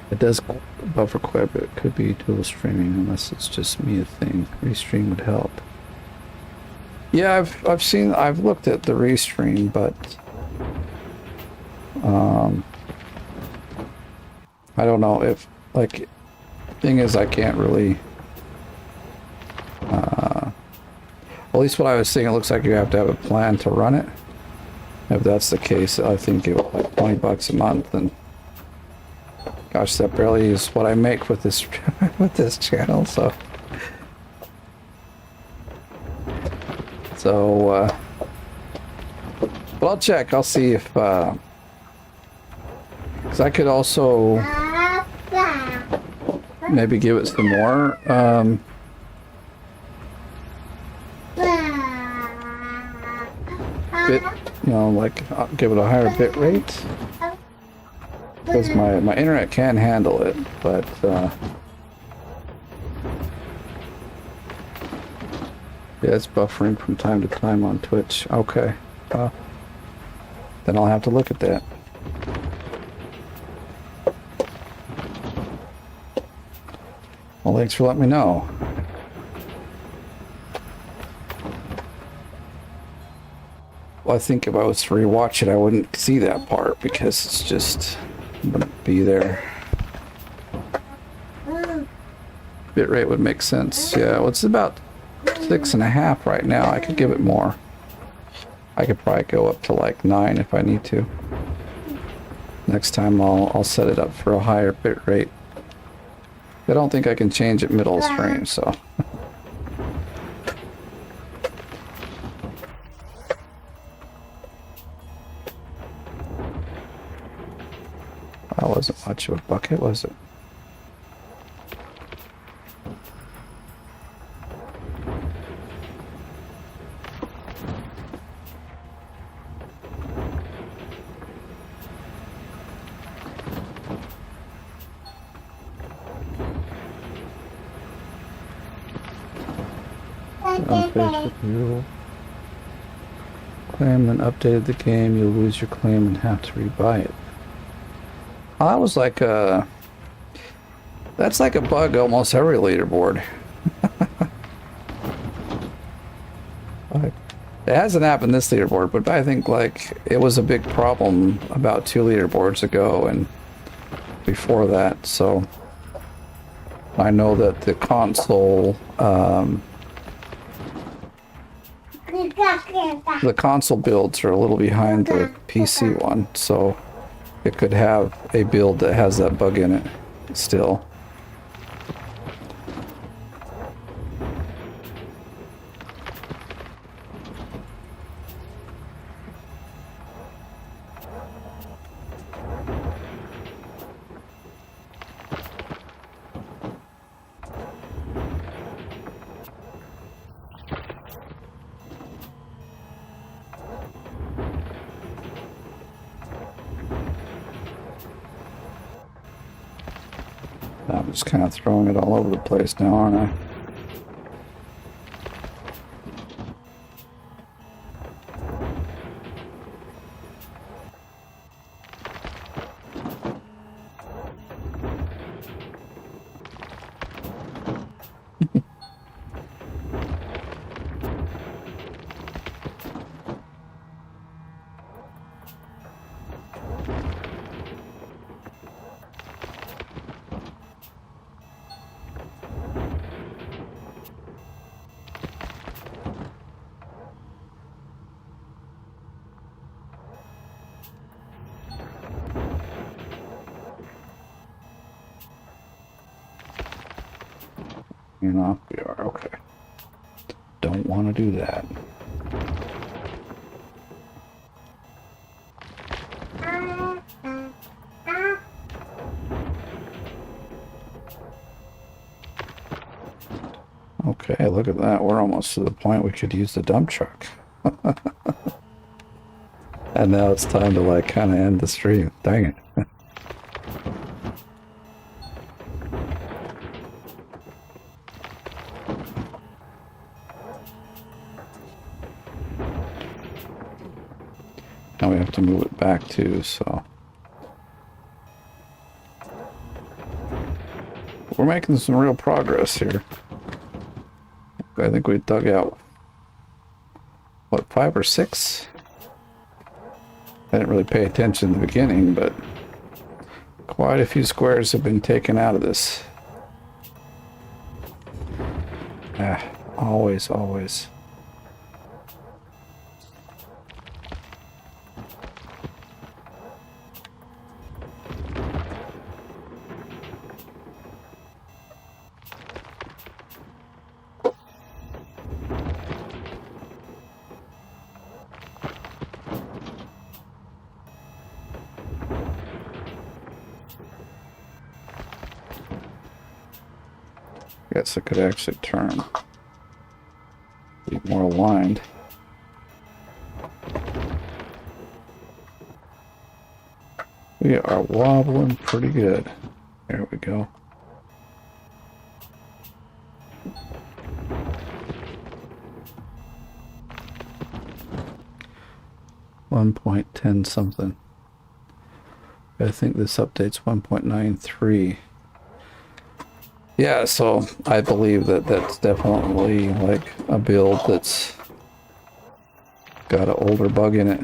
It does buffer quite a bit. It could be dual streaming unless it's just me a thing. Restream would help. Yeah, I've looked at the restream, but I don't know if, like, thing is I can't really at least what I was seeing, it looks like you have to have a plan to run it. If that's the case, I think it was like $20 a month, and gosh, that barely is what I make with this with this channel. So but I'll check. I'll see if because I could also maybe give it some more. Bit, you know, like I'll give it a higher bit rate. Because my internet can handle it, but yeah, it's buffering from time to time on Twitch. Okay, then I'll have to look at that. Well, thanks for letting me know. Well, I think if I was to rewatch it, I wouldn't see that part because it's just wouldn't be there. Bitrate would make sense. Yeah, well, it's about 6.5 right now. I could give it more. I could probably go up to like 9 if I need to. Next time I'll set it up for a higher bitrate. I don't think I can change it middle of stream, so. That wasn't much of a bucket, was it? Unfaithful rule. Claim and updated the game, you'll lose your claim and have to rebuy it. Oh, that was like a... That's like a bug almost every leaderboard. It hasn't happened this leaderboard, but I think like it was a big problem about 2 leaderboards ago and before that, so I know that the console builds are a little behind the PC one, so it could have a build that has that bug in it still. I'm just kind of throwing it all over the place now, aren't I? You know, we are okay. Don't want to do that. Okay, look at that. We're almost to the point we could use the dump truck. And now it's time to like kind of end the stream. Dang it. Now we have to move it back too, so. We're making some real progress here. I think we dug out, what, 5 or 6? I didn't really pay attention in the beginning, but quite a few squares have been taken out of this. Always, always. Guess I could actually turn. Be more aligned. We are wobbling pretty good. There we go. .10 something. I think this update's 1.93. Yeah, so I believe that that's definitely like a build that's got an older bug in it.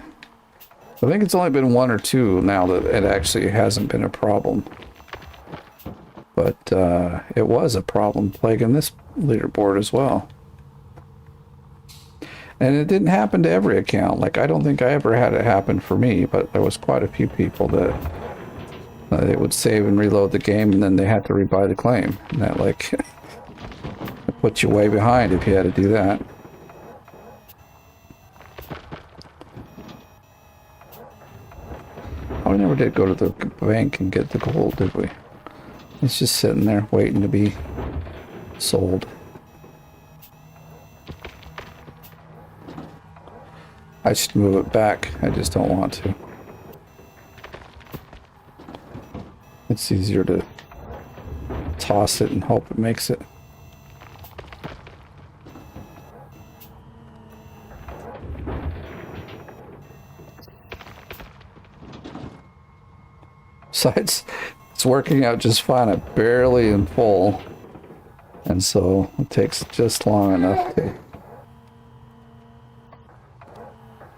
I think it's only been 1 or 2 now that it actually hasn't been a problem. But it was a problem plaguing this leaderboard as well. And it didn't happen to every account. Like, I don't think I ever had it happen for me, but there was quite a few people that they would save and reload the game, and then they had to rebuy the claim. And that, like, put you way behind if you had to do that. Oh, we never did did go to the bank and get the gold, did we? It's just sitting there waiting to be sold. I should move it back. I just don't want to. It's easier to toss it and hope it makes it. Besides, it's working out just fine. I'm barely in full. And so it takes just long enough to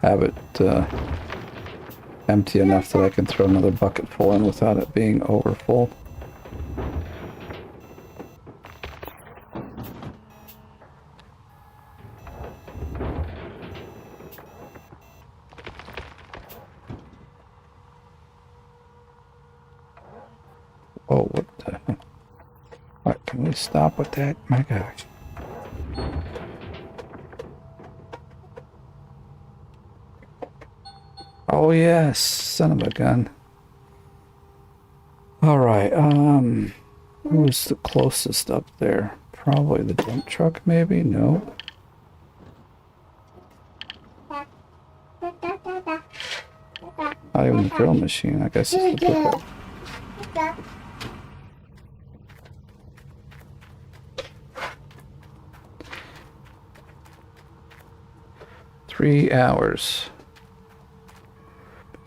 have it empty enough that I can throw another bucket full in without it being over full. Oh, what the heck? Alright, can we stop with that? My gosh. Oh yes, son of a gun. Alright, who's the closest up there? Probably the dump truck, maybe? No. Not even the drill machine, I guess it's the pickup. 3 hours.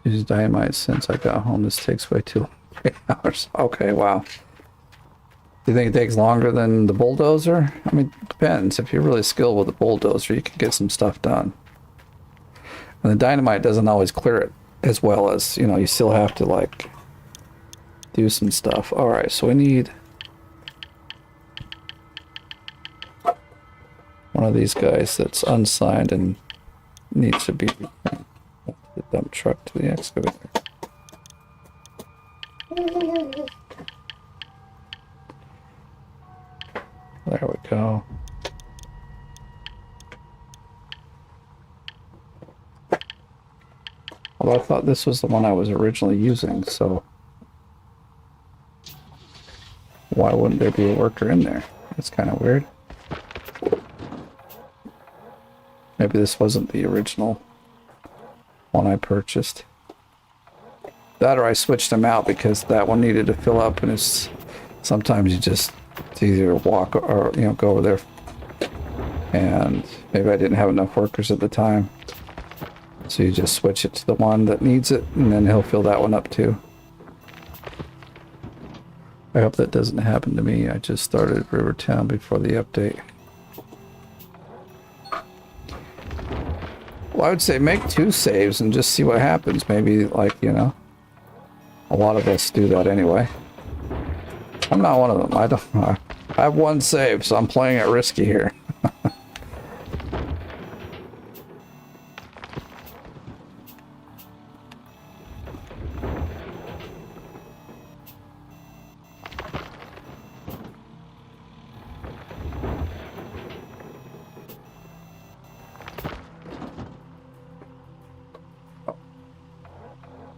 Use dynamite since I got home. This takes way too long. 3 hours. Okay, wow. Do you think it takes longer than the bulldozer? I mean, it depends. If you're really skilled with the bulldozer, you can get some stuff done. And the dynamite doesn't always clear it as well as, you know, you still have to, like, do some stuff. Alright, so we need one of these guys that's unsigned and needs to be the dump truck to the excavator. There we go. Although I thought this was the one I was originally using, so why wouldn't there be a worker in there? That's kind of weird. Maybe this wasn't the original one I purchased. That or I switched them out because that one needed to fill up, and it's sometimes you just, it's easier to walk or, you know, go over there. And maybe I didn't have enough workers at the time. So you just switch it to the one that needs it, and then he'll fill that one up too. I hope that doesn't happen to me. I just started Rivertown before the update. Well, I would say make 2 saves and just see what happens. Maybe, like, you know, a lot of us do that anyway. I'm not one of them. I have 1 save, so I'm playing it risky here.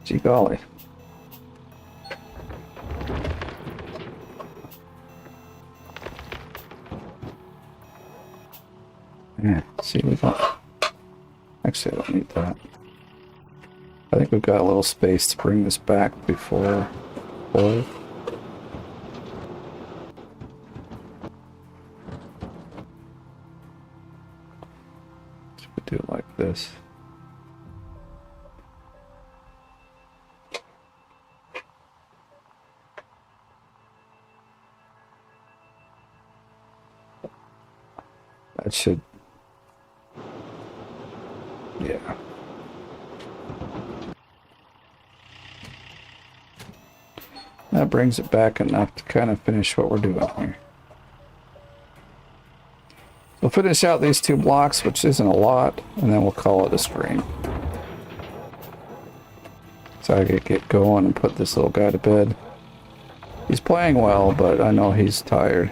Gee golly. Yeah, see, we don't... Actually, I don't need that. I think we've got a little space to bring this back before... So we do it like this. That should, yeah. That brings it back enough to kind of finish what we're doing here. We'll finish out these 2 blocks, which isn't a lot, and then we'll call it a stream. So I could get going and put this little guy to bed. He's playing well, but I know he's tired.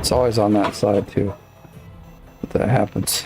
It's always on that side too. That happens.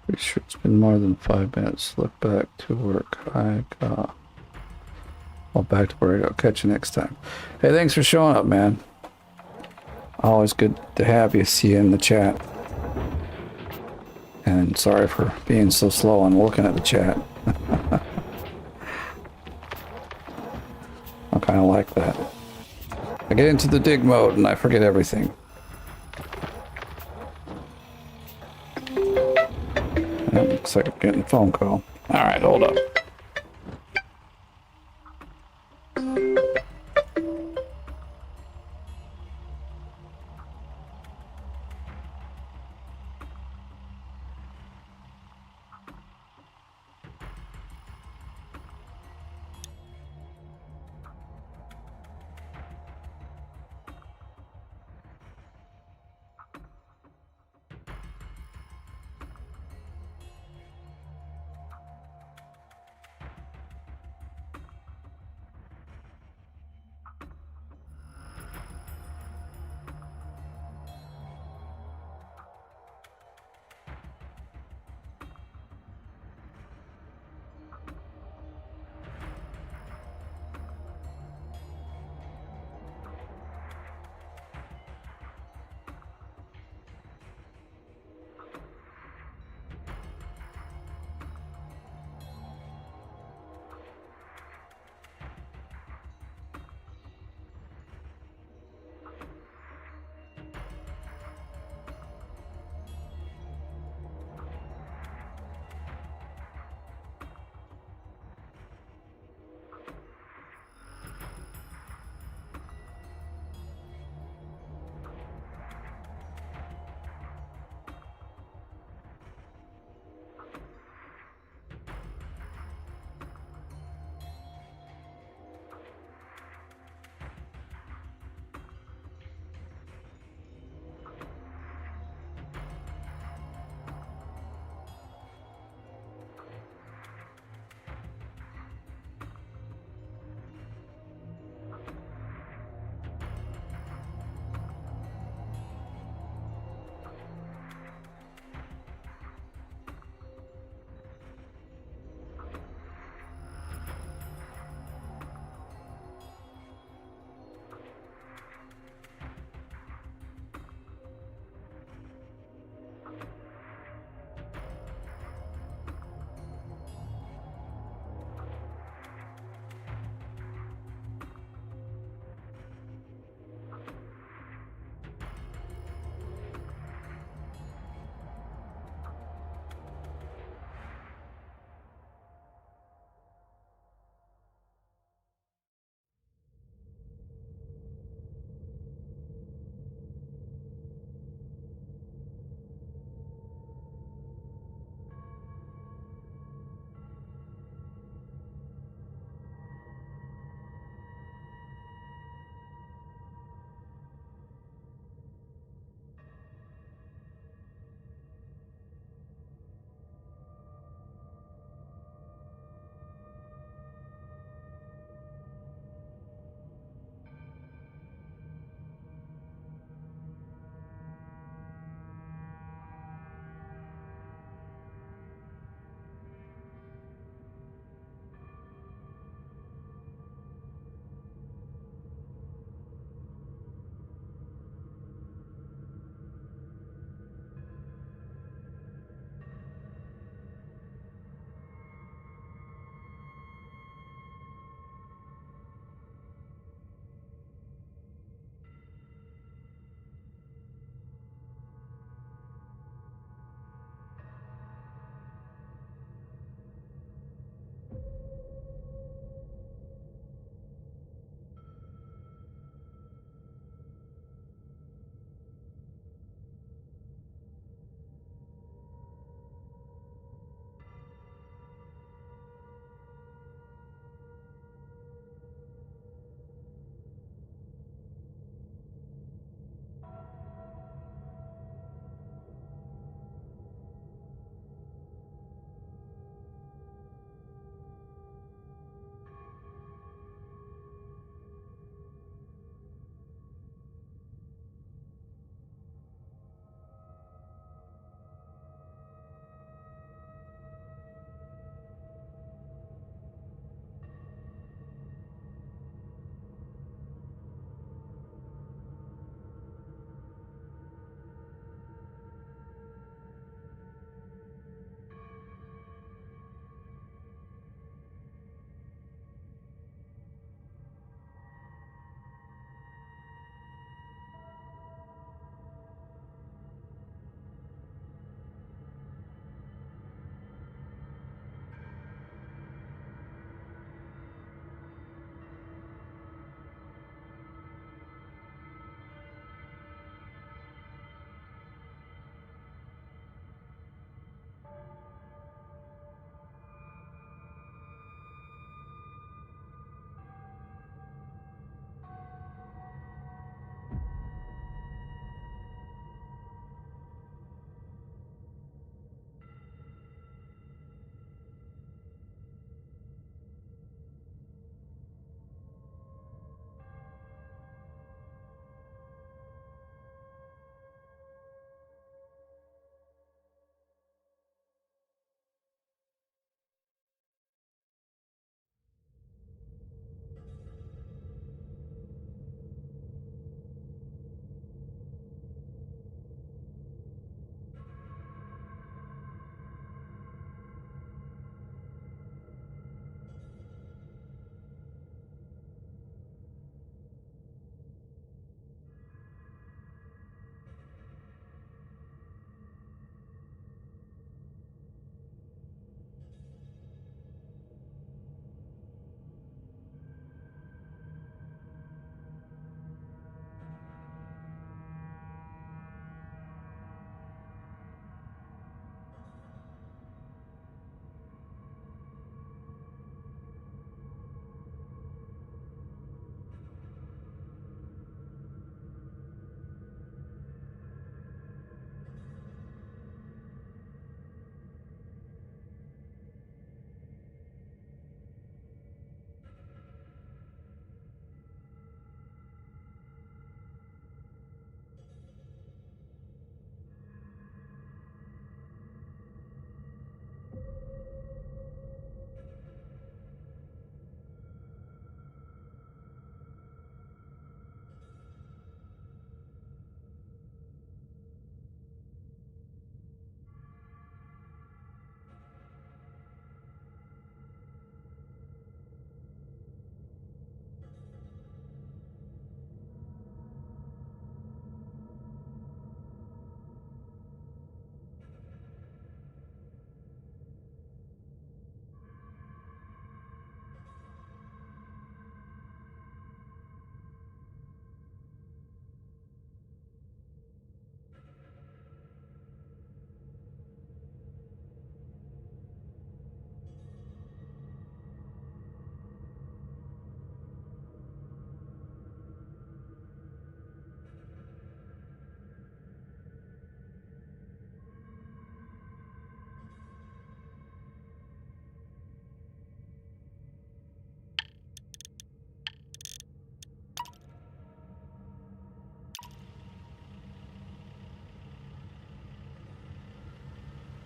Pretty sure it's been more than 5 minutes. Look back to work. Well, back to work. I'll catch you next time. Hey, thanks for showing up, man. Always good to have you. See you in the chat. And sorry for being so slow on looking at the chat. I kind of like that. I get into the dig mode and I forget everything. Looks like I'm getting a phone call. Alright, hold up.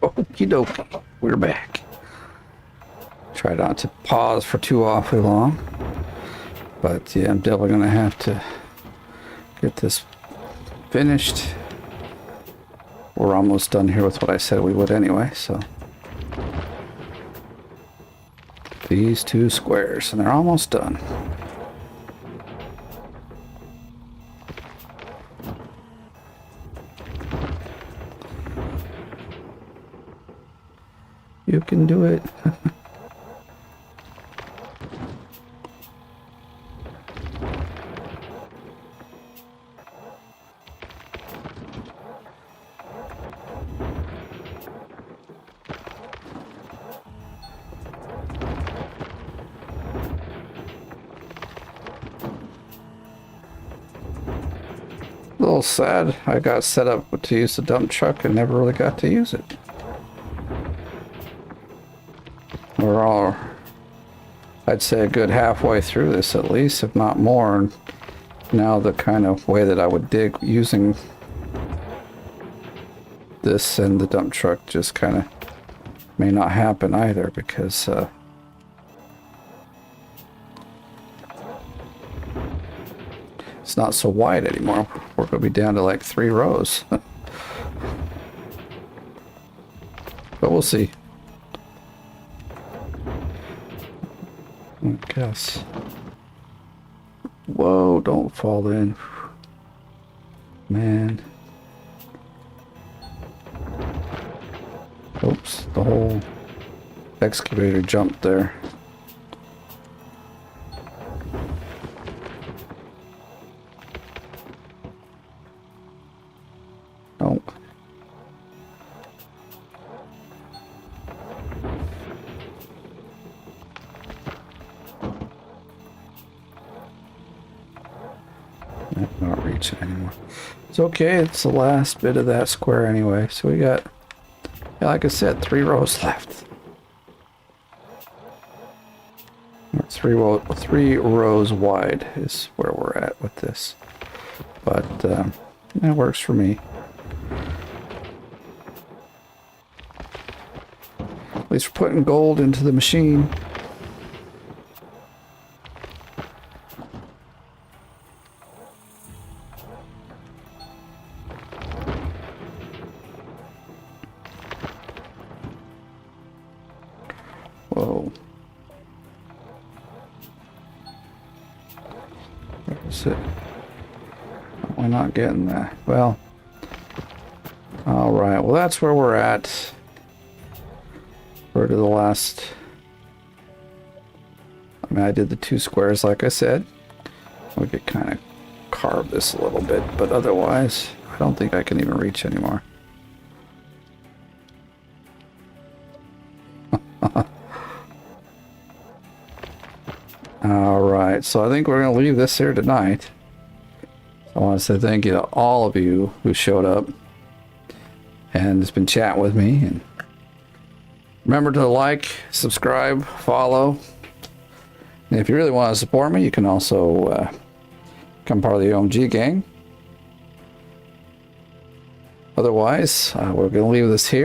Okie dokie. We're back. Try not to pause for too awfully long. But yeah, I'm definitely going to have to get this finished. We're almost done here with what I said we would anyway, so. These 2 squares, and they're almost done. You can do it. A little sad. I got set up to use the dump truck and never really got to use it. We're all, I'd say, a good halfway through this at least, if not more. And now the kind of way that I would dig using this and the dump truck just kind of may not happen either, because it's not so wide anymore. We're going to be down to like 3 rows. But we'll see. I guess. Whoa, don't fall in. Man. Oops, the whole excavator jumped there. Oh. I'm not reaching anymore. It's okay, it's the last bit of that square anyway. So we got, yeah, like I said, 3 rows left. 3 rows wide is where we're at with this. But that works for me. At least we're putting gold into the machine. Whoa. Where is it? We're not getting that. Well, alright. Well, that's where we're at. We're to the last. I mean, I did the 2 squares, like I said. We could kind of carve this a little bit, but otherwise, I don't think I can even reach anymore. Alright, so I think we're going to leave this here tonight. I want to say thank you to all of you who showed up and has been chatting with me. And remember to like, subscribe, follow. And if you really want to support me, you can also become part of the OMG gang. Otherwise, we're going to leave this here.